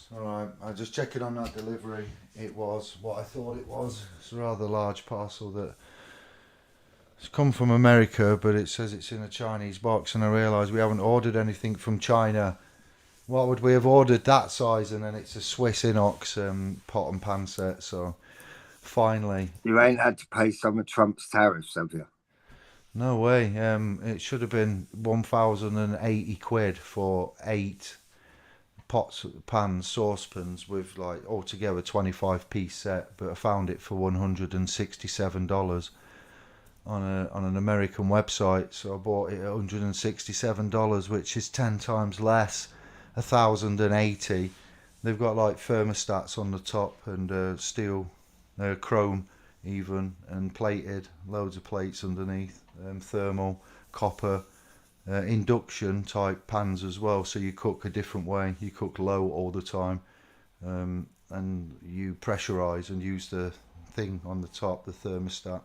So I'm just checking on that delivery. It was what I thought it was. It's a rather large parcel that it's come from America, but it says it's in a Chinese box, and I realise we haven't ordered anything from China. What would we have ordered that size? And then it's a Swiss inox pot and pan set. So finally, You ain't had to pay some of Trump's tariffs, have you? No way. It should have been 1,080 quid for 8 pots, pans, saucepans with like altogether 25-piece set, but I found it for $167 on an American website. So I bought it at $167, which is 10 times less, 1,080. They've got like thermostats on the top and steel, chrome even, and plated, loads of plates underneath, thermal, copper, induction type pans as well. So you cook a different way. You cook low all the time, and you pressurize and use the thing on the top, the thermostat.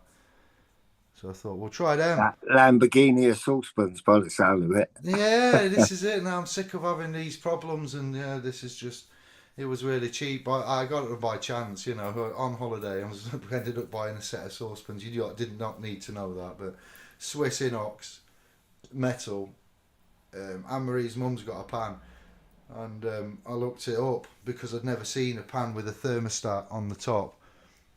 So I thought, we'll try them. That Lamborghini of saucepans by the sound of it. Yeah, this is it. Now I'm sick of having these problems, and yeah, this is just. It was really cheap. I got it by chance, you know, on holiday. I was ended up buying a set of saucepans. You did not need to know that, but Swiss inox, metal. Anne Marie's mum's got a pan, and I looked it up because I'd never seen a pan with a thermostat on the top,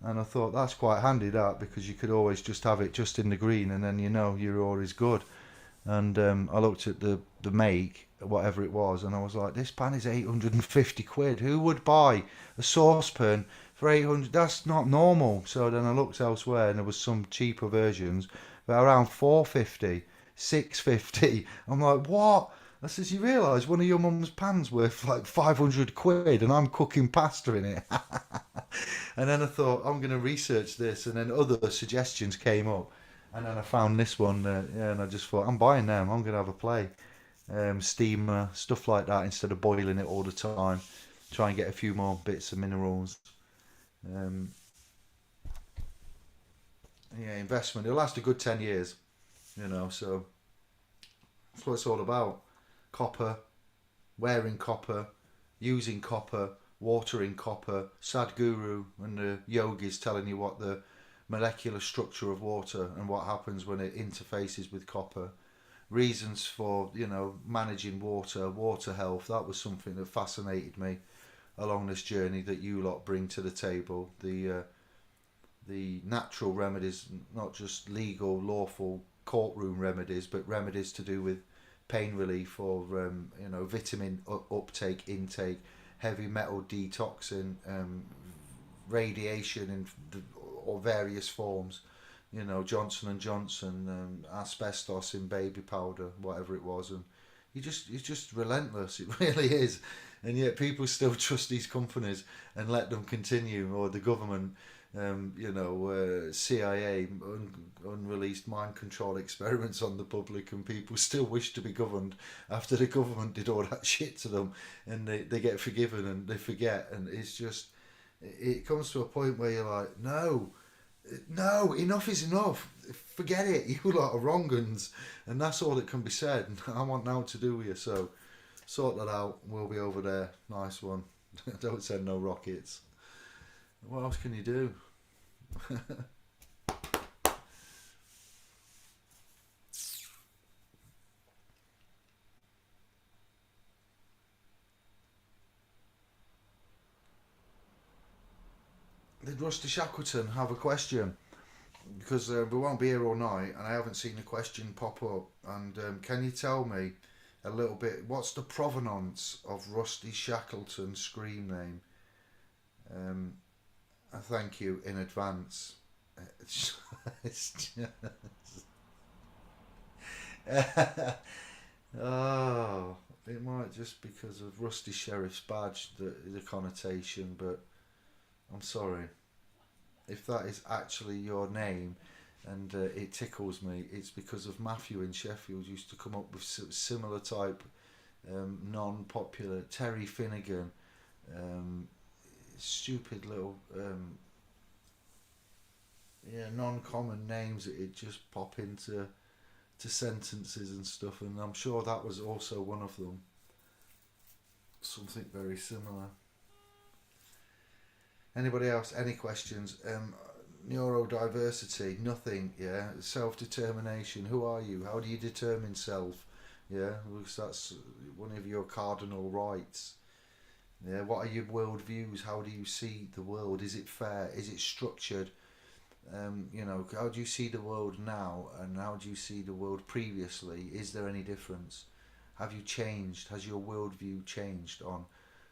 and I thought that's quite handy that because you could always just have it just in the green, and then you know you're always good. And I looked at the make, whatever it was, and I was like, this pan is 850 quid. Who would buy a saucepan for 800? That's not normal. So then I looked elsewhere, and there was some cheaper versions, but around 450, 650. I'm like, what? I says, you realise one of your mum's pans worth like 500 quid, and I'm cooking pasta in it. And then I thought, I'm going to research this, and then other suggestions came up. And then I found this one, yeah, and I just thought, I'm buying them. I'm going to have a play. Steamer, stuff like that, instead of boiling it all the time. Try and get a few more bits of minerals. Um, yeah, investment. It'll last a good 10 years, you know, so that's what it's all about. Copper, wearing copper, using copper, watering copper. Sadhguru and the yogis telling you what the molecular structure of water and what happens when it interfaces with copper. Reasons for, you know, managing water health. That was something that fascinated me along this journey that you lot bring to the table. The natural remedies, not just legal, lawful courtroom remedies, but remedies to do with pain relief or you know, vitamin uptake, intake, heavy metal detoxing, radiation in or various forms, you know, Johnson and Johnson, asbestos in baby powder, whatever it was, and it's just relentless. It really is, and yet people still trust these companies and let them continue, or the government, you know, CIA unreleased mind control experiments on the public, and people still wish to be governed after the government did all that shit to them, and they get forgiven and they forget, and it's just it comes to a point where you're like, no, enough is enough. Forget it. You lot are wrong uns, and that's all that can be said. I want now to do with you, so sort that out. We'll be over there. Nice one. Don't send no rockets. What else can you do? Did Rusty Shackleton have a question? Because we won't be here all night, and I haven't seen a question pop up. And can you tell me a little bit? What's the provenance of Rusty Shackleton's screen name? I thank you in advance. It's just, oh, it might just because of Rusty Sheriff's badge, the connotation, but I'm sorry. If that is actually your name and it tickles me, it's because of Matthew in Sheffield used to come up with similar type non-popular Terry Finnegan, stupid little yeah, non-common names that it just pop into sentences and stuff, and I'm sure that was also one of them. Something very similar. Anybody else? Any questions? Neurodiversity, nothing. Yeah, self-determination. Who are you? How do you determine self? Yeah, because that's one of your cardinal rights. Yeah, what are your world views? How do you see the world? Is it fair? Is it structured? You know, how do you see the world now, and how do you see the world previously? Is there any difference? Have you changed? Has your worldview changed on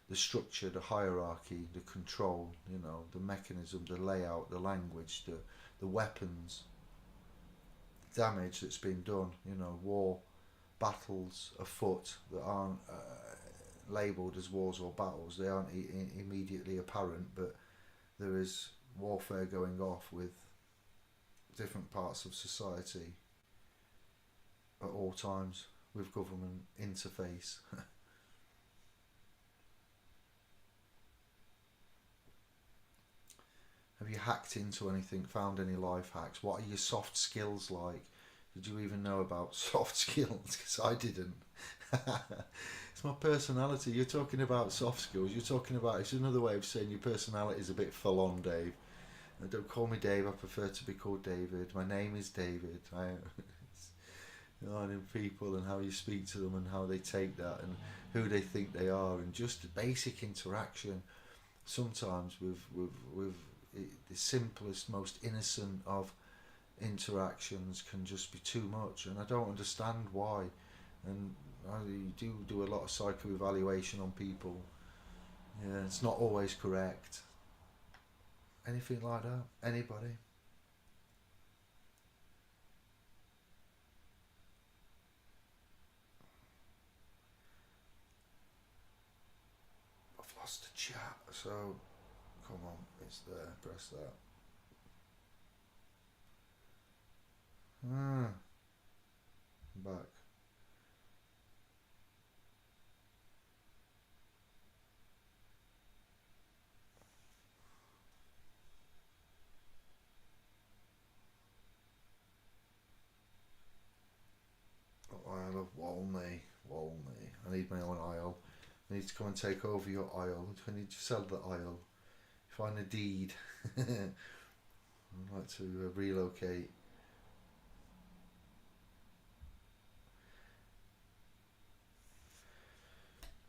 the structure, the hierarchy, the control? You know, the mechanism, the layout, the language, the weapons, damage that's been done. You know, war, battles afoot that aren't labelled as wars or battles. They aren't immediately apparent, but there is warfare going off with different parts of society at all times with government interface. Have you hacked into anything, found any life hacks? What are your soft skills like? Did you even know about soft skills? Because I didn't. It's my personality. You're talking about soft skills. You're talking about, it's another way of saying your personality is a bit full on, Dave. Don't call me Dave. I prefer to be called David. My name is David. Learning people and how you speak to them and how they take that and who they think they are, and just basic interaction. Sometimes with the simplest, most innocent of interactions can just be too much, and I don't understand why. And I do a lot of psychoevaluation on people. Yeah, it's not always correct. Anything like that? Anybody? I've lost the chat, so come on, it's there. Press that. I'm back. Isle of Walney. I need my own isle. I need to come and take over your isle. I need to sell the isle. Find a deed. I'd like to relocate.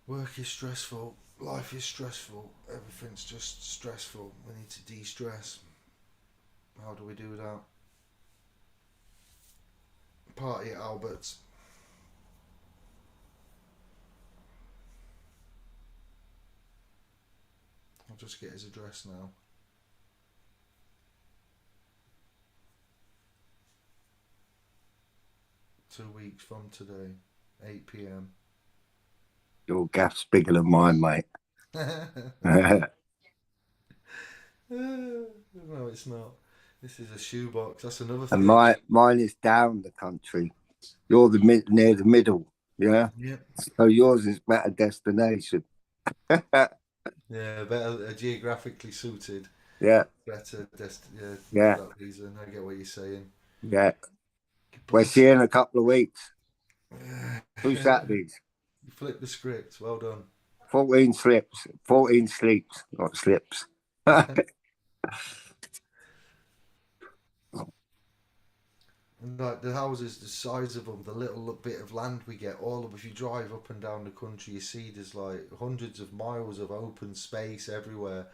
Work is stressful. Life is stressful. Everything's just stressful. We need to de-stress. How do we do that? Party at Albert's. I'll just get his address now. Two weeks from today, 8 p.m. Your gaff's bigger than mine, mate. No, it's not. This is a shoebox. That's another And thing. mine is down the country. You're near the middle, yeah. Yep. So yours is better destination. Yeah, better geographically suited. Yeah, Better yeah, yeah, for that reason. I get what you're saying. yeah. We're Bless seeing a couple of weeks. you. 2 Saturdays. You flipped the script. Well done. 14 slips. 14 sleeps, not slips. And like the houses, the size of them, the little bit of land we get, all of, if you drive up and down the country, you see there's like hundreds of miles of open space everywhere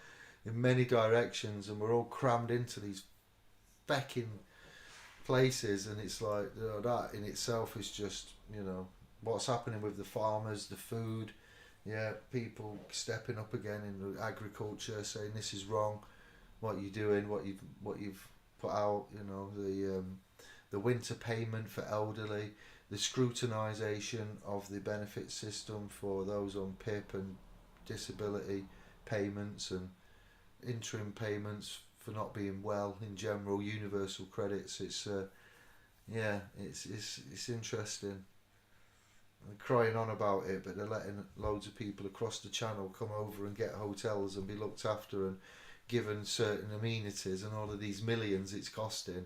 in many directions, and we're all crammed into these fecking places, and it's like, you know, that in itself is just, you know, what's happening with the farmers, the food, yeah, people stepping up again in the agriculture, saying this is wrong, what you're doing, what you've put out, you know, the winter payment for elderly, the scrutinisation of the benefit system for those on PIP and disability payments and interim payments for not being well in general, universal credits. It's yeah, it's interesting. They're crying on about it, but they're letting loads of people across the channel come over and get hotels and be looked after and given certain amenities and all of these millions it's costing.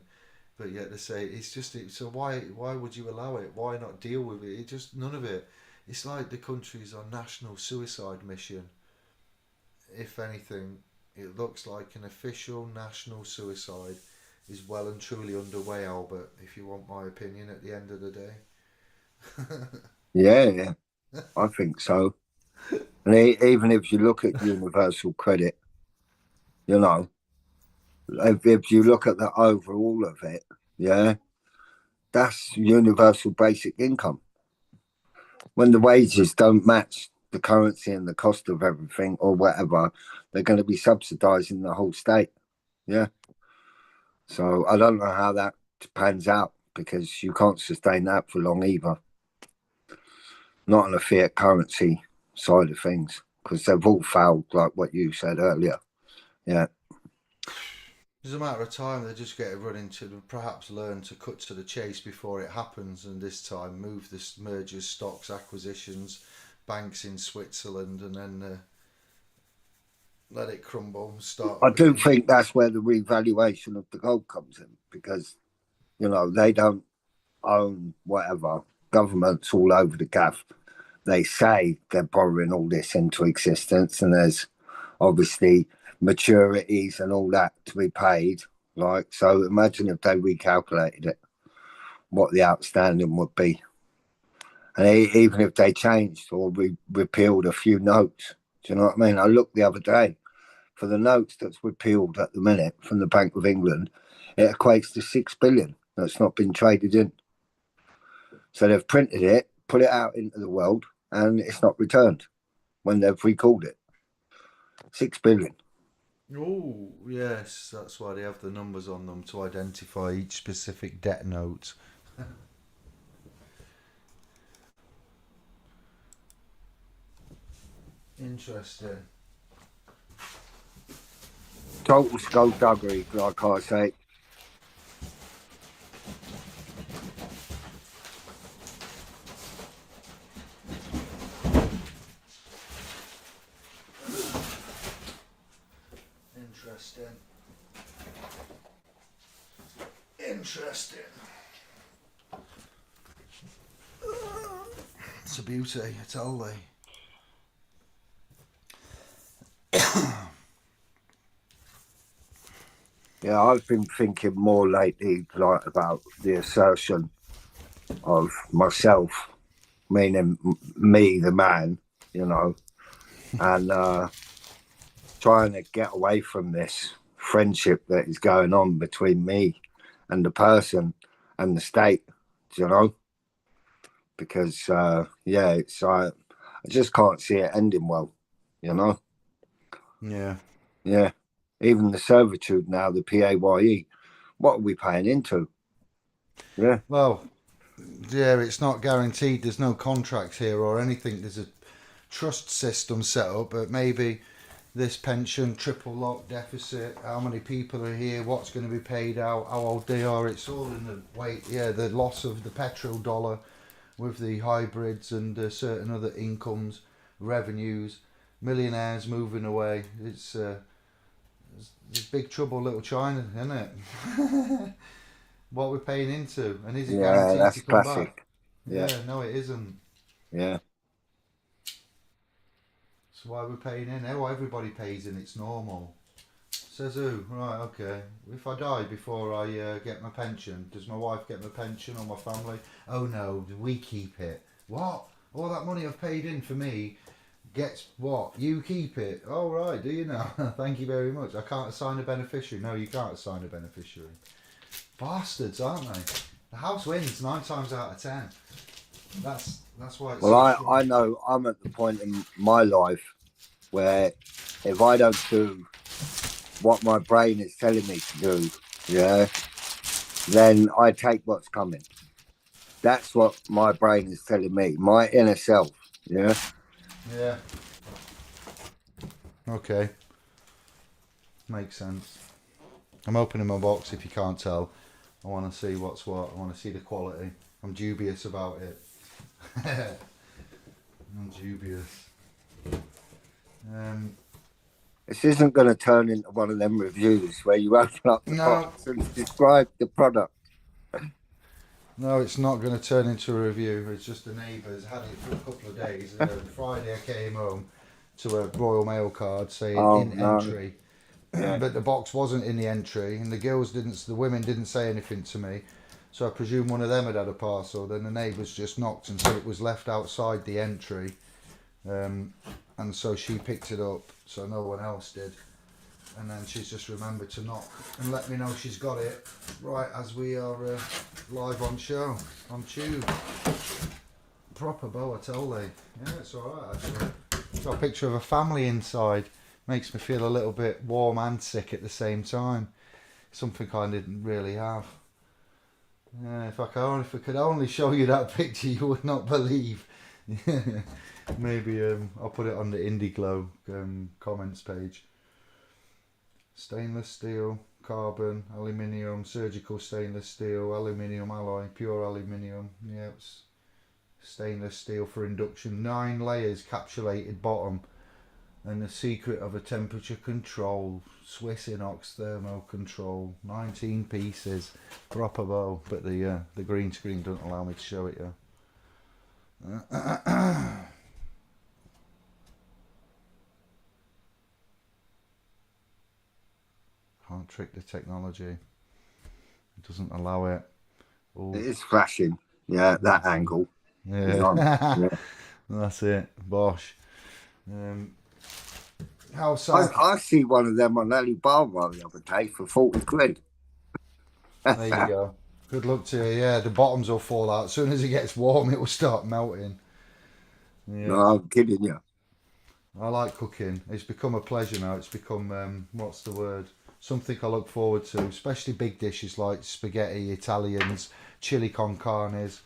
But yet they say it's just so why would you allow it? Why not deal with it? It just none of it. It's like the country's on national suicide mission. If anything, it looks like an official national suicide is well and truly underway, Albert, if you want my opinion at the end of the day. Yeah, I think so. And even if you look at universal credit, you know, If you look at the overall of it, yeah, that's universal basic income. When the wages don't match the currency and the cost of everything or whatever, they're going to be subsidizing the whole state. Yeah. So I don't know how that pans out because you can't sustain that for long either. Not on a fiat currency side of things because they've all failed, like what you said earlier. Yeah. It's a matter of time. They just get running to perhaps learn to cut to the chase before it happens, and this time move the mergers, stocks, acquisitions, banks in Switzerland, and then let it crumble. I Start do looking. think that's where the revaluation of the gold comes in because, they don't own whatever. Governments all over the gaff. They say they're borrowing all this into existence, and there's obviously maturities and all that to be paid. Like, so imagine if they recalculated it, what the outstanding would be. And even if they changed or repealed a few notes, do you know what I mean? I looked the other day for the notes that's repealed at the minute from the Bank of England, it equates to 6 billion that's not been traded in. So they've printed it, put it out into the world, and it's not returned when they've recalled it. 6 billion. Oh, yes, that's why they have the numbers on them to identify each specific debt note. Interesting. Total skullduggery, like I say. Interesting. Interesting. It's a beauty, I tell thee. Yeah, I've been thinking more lately, like about the assertion of myself, meaning me, the man, and trying to get away from this friendship that is going on between me and the person and the state, because it's I just can't see it ending well, you know. Yeah. Yeah, even the servitude now, the PAYE, what are we paying into? Yeah, Well, yeah, it's not guaranteed. There's no contracts here or anything. There's a trust system set up, but maybe this pension, triple lock deficit, how many people are here, what's going to be paid out, how old they are, it's all in the weight. Yeah, the loss of the petrodollar with the hybrids and certain other incomes, revenues, millionaires moving away. It's big trouble, little China, isn't it? What we're paying into, and is it yeah, guaranteed to that's come back? classic. Yeah, Yeah, no, it isn't. yeah, That's why we're paying in. Oh, everybody pays in. It's normal. Says who? Right, okay. If I die before I get my pension, does my wife get my pension or my family? Oh no, we keep it. What? All that money I've paid in for me gets what? You keep it. Oh right, do you now? Thank you very much. I can't assign a beneficiary. No, you can't assign a beneficiary. Bastards, aren't they? The house wins 9 times out of 10. That's why it's well, so I strong. know I'm at the point in my life where if I don't do what my brain is telling me to do, yeah, then I take what's coming. That's what my brain is telling me, my inner self. Yeah, Yeah. Okay. Makes sense. I'm opening my box if you can't tell. I want to see what's what. I want to see the quality. I'm dubious about it. I'm dubious. Um, this isn't going to turn into one of them reviews where you open up the no, box and describe the product. no, it's not going to turn into a review. It's just the neighbours had it for a couple of days. Friday I came home to a Royal Mail card saying Oh in no, entry, yeah. but the box wasn't in the entry, and the women didn't say anything to me. So I presume one of them had had a parcel. Then the neighbours just knocked and said it was left outside the entry, and so she picked it up. So no one else did. and then she's just remembered to knock and let me know she's got it right as we are live on show on Tube. Proper bow, I tell thee. Yeah, it's alright actually. Got a picture of a family inside. Makes me feel a little bit warm and sick at the same time. Something I didn't really have. Yeah, if I could only show you that picture, you would not believe. Maybe I'll put it on the Indie Glow comments page. Stainless steel, carbon, aluminium, surgical stainless steel, aluminium alloy, pure aluminium. Yeah, it's stainless steel for induction. 9 layers, capsulated bottom, and the secret of a temperature control. Swiss inox thermo control. 19 pieces, proper bow. But the green screen doesn't allow me to show it yet. Can't trick the technology. It doesn't allow it. Ooh. It is flashing. Yeah, that angle. Yeah. Yeah. That's it. Bosh. How I see one of them on Alibaba the other day for 40 quid. There you go. Good luck to you. Yeah, the bottoms will fall out. As soon as it gets warm, it will start melting. Yeah. No, I'm kidding you. I like cooking. It's become a pleasure now. It's become, what's the word? Something I look forward to, especially big dishes like spaghetti, Italians, chili con carnes,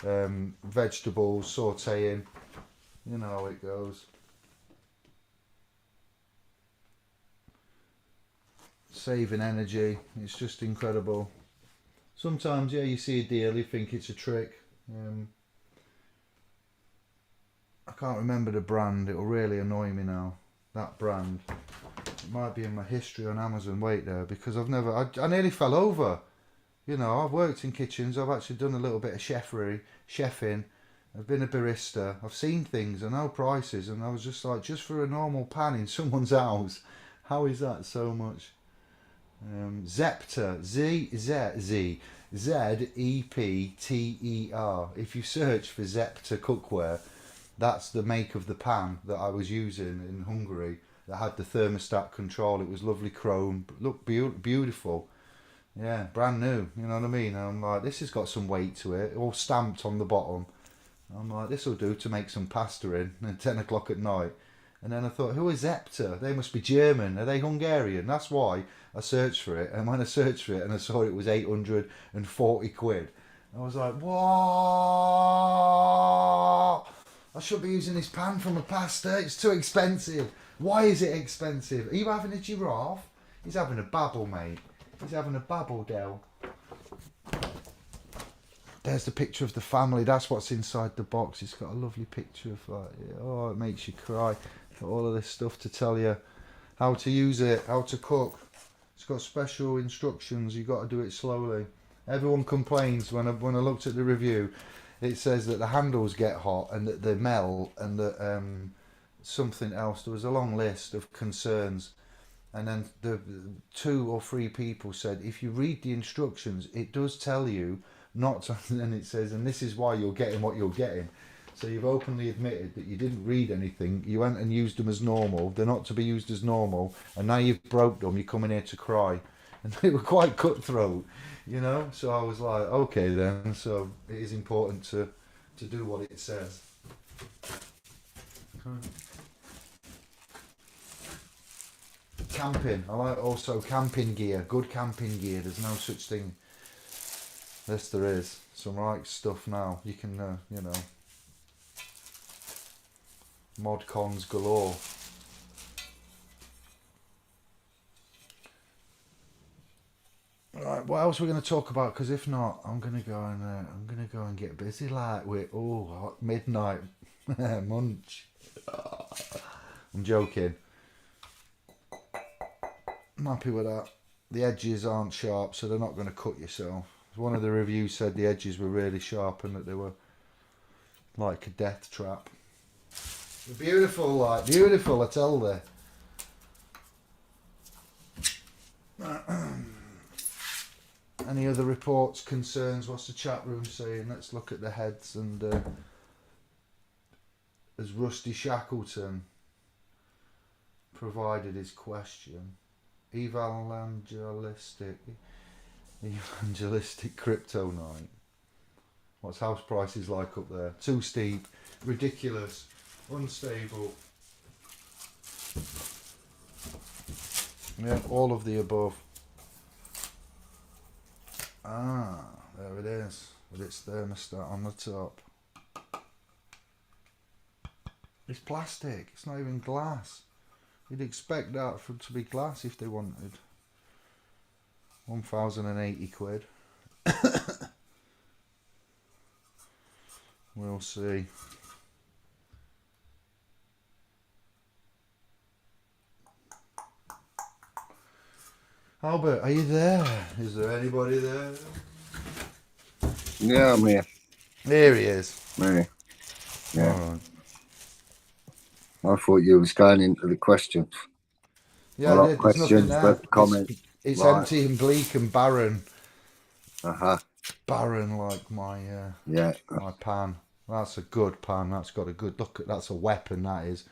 vegetables, sauteing. You know how it goes. Saving energy. It's just incredible. Sometimes, yeah, you see a deal, you think it's a trick. I can't remember the brand. It'll really annoy me now. That brand. It might be in my history on Amazon. Wait there, because I nearly fell over. You know, I've worked in kitchens. I've actually done a little bit of chefing. I've been a barista. I've seen things. I know prices, and I was just like, just for a normal pan in someone's house, how is that so much? Zepter, Zepter. If you search for Zepter cookware, that's the make of the pan that I was using in Hungary. That had the thermostat control. It was lovely chrome, looked beautiful. Yeah, brand new. You know what I mean? And I'm like, this has got some weight to it. All stamped on the bottom. I'm like, this will do to make some pasta in at 10 o'clock at night. And then I thought, who is Zepter? They must be German. Are they Hungarian? That's why I searched for it. And when I searched for it and I saw it was 840 quid, I was like, what? I should be using this pan for my pasta. It's too expensive. Why is it expensive? Are you having a giraffe? He's having a babble, mate. He's having a babble, Del. There's the picture of the family. That's what's inside the box. It's got a lovely picture of oh, it makes you cry. Got all of this stuff to tell you how to use it, how to cook. It's got special instructions. You got to do it slowly. Everyone complains when I looked at the review. It says that the handles get hot and that they melt and that something else. There was a long list of concerns. And then the 2 or 3 people said, if you read the instructions, it does tell you not to, and it says, and this is why you're getting what you're getting. So you've openly admitted that you didn't read anything. You went and used them as normal. They're not to be used as normal. And now you've broke them. You're coming here to cry. And they were quite cutthroat, you know. So I was like, okay then. So it is important to do what it says. Camping. I like also camping gear. Good camping gear. There's no such thing. Yes, there is. Some right stuff now. You can, you know, mod cons galore. Right, what else are we going to talk about? Because if not, I'm gonna go and get busy like with hot midnight munch. I'm joking. I'm happy with that. The edges aren't sharp, so they're not going to cut yourself. One of the reviews said the edges were really sharp and that they were like a death trap. Beautiful, like beautiful, I tell thee. Any other reports, concerns? What's the chat room saying? Let's look at the heads. And as Rusty Shackleton provided his question. evangelistic crypto night. What's house prices like up there? Too steep, ridiculous, unstable. Yeah, all of the above. Ah, there it is, with its thermostat on the top. It's plastic, it's not even glass. You'd expect that to be glass if they wanted. 1,080 quid. We'll see. Albert, are you there? Is there anybody there? Yeah, I'm here. Here he is. Yeah. Yeah. All right. I thought you was going into the questions. Yeah, Well, I did. There's nothing there. but comments. It's Right. empty and bleak and barren. Uh-huh. Barren like my Yeah. my pan. That's a good pan. That's got a good look. That's a weapon. That is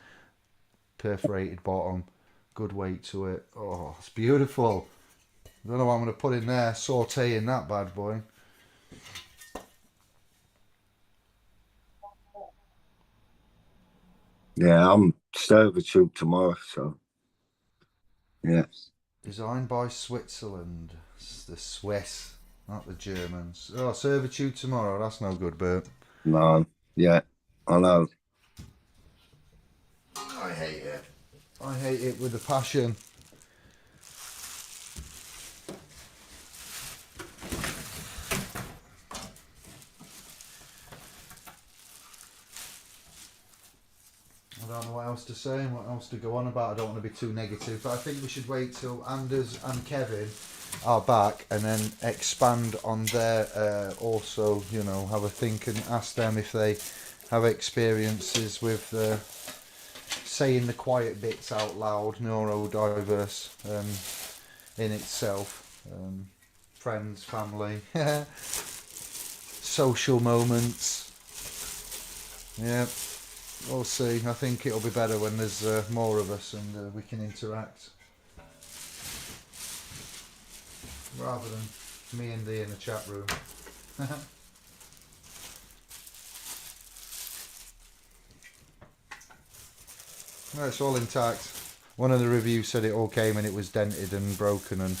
perforated bottom. Good weight to it. Oh, it's beautiful. I don't know what I'm going to put in there. Sauteing that bad boy. Yeah, I'm servitude tomorrow, so yeah. Designed by Switzerland. It's the Swiss, not the Germans. Oh, servitude tomorrow. That's no good, Bert. No, yeah, I know. I hate it. I hate it with a passion. I don't know what else to say and what else to go on about. I don't want to be too negative, but I think we should wait till Anders and Kevin are back and then expand on their also, you know, have a think and ask them if they have experiences with saying the quiet bits out loud, neurodiverse in itself, friends, family, social moments. Yeah. We'll see. I think it'll be better when there's more of us and we can interact. Rather than me and thee in the chat room. No, it's all intact. One of the reviews said it all came and it was dented and broken and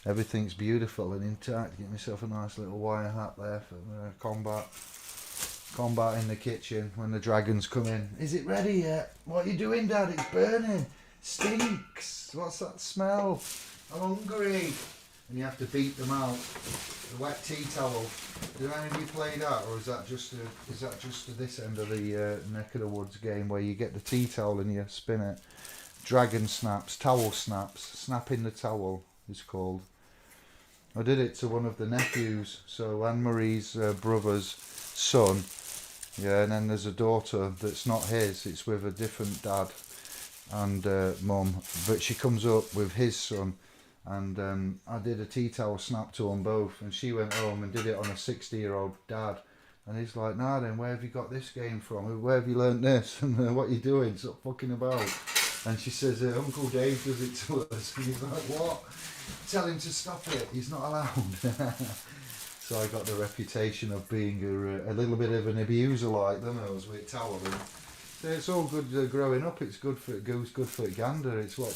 everything's beautiful and intact. Get myself a nice little wire hat there for combat in the kitchen when the dragons come in. Is it ready yet? What are you doing, Dad? It's burning. Stinks. What's that smell? I'm hungry. And you have to beat them out. The wet tea towel. Do any of you play that, or is that just this end of the neck of the woods game where you get the tea towel and you spin it? Dragon snaps, towel snaps. Snapping the towel is called. I did it to one of the nephews. So Anne Marie's brother's son. Yeah, and then there's a daughter that's not his, it's with a different dad and mum, but she comes up with his son, and I did a tea towel snap to them both, and she went home and did it on a 60-year-old dad, and he's like, nah then, where have you got this game from, where have you learnt this, and what are you doing, stop fucking about. And she says, Uncle Dave does it to us, and he's like, what? Tell him to stop it, he's not allowed. So I got the reputation of being a little bit of an abuser like them. I was with toweling. So it's all good growing up. It's good for goose, good for gander. It's what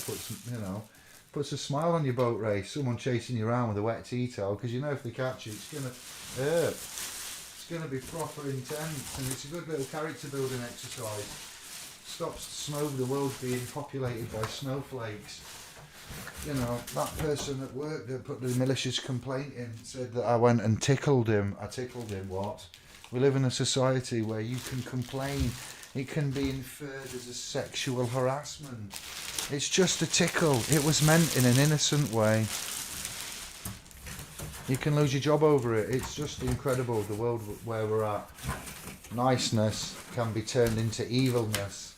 puts a smile on your boat race. Someone chasing you around with a wet tea towel, because you know if they catch you, it's gonna hurt. It's gonna be proper intense, and it's a good little character building exercise. Stops the snow. The world's being populated by snowflakes. You know, that person at work that put the malicious complaint in said that I went and tickled him. I tickled him, what? We live in a society where you can complain. It can be inferred as a sexual harassment. It's just a tickle. It was meant in an innocent way. You can lose your job over it. It's just incredible, the world where we're at. Niceness can be turned into evilness.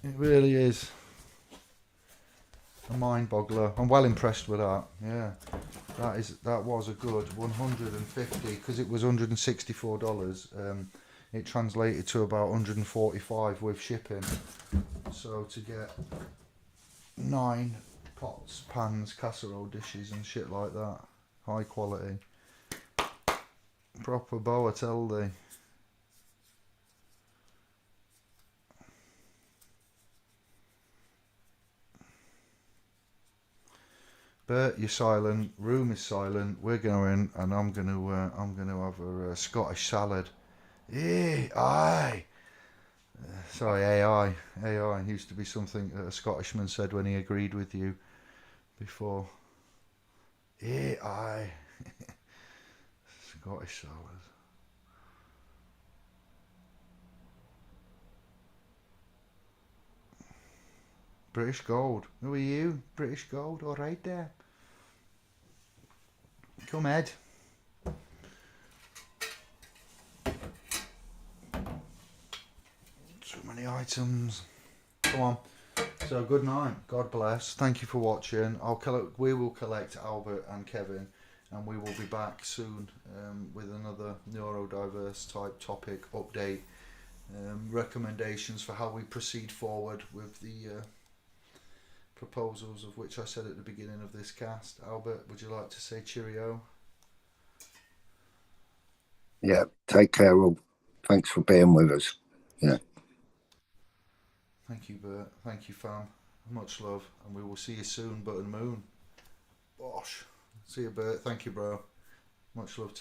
It really is a mind boggler. I'm well impressed with that. Yeah, that was a good 150 because it was $164. It translated to about 145 with shipping. So to get 9 pots, pans, casserole dishes and shit like that, high quality, proper bow, I tell thee. Bert, you're silent. Room is silent. We're going, and I'm gonna have a Scottish salad. Aye. Sorry, AI. AI used to be something that a Scottishman said when he agreed with you before. Aye. Scottish salad. British Gold. Who are you? British Gold. All right there. Come, Ed. So many items. Come on. So good night. God bless. Thank you for watching. We will collect Albert and Kevin, and we will be back soon with another neurodiverse type topic update. Recommendations for how we proceed forward with the proposals of which I said at the beginning of this cast. Albert, would you like to say cheerio? Yeah, take care all. Thanks for being with us. Yeah. Thank you, Bert. Thank you, fam. Much love, and we will see you soon, Button Moon. Bosh. See you, Bert. Thank you, bro. Much love to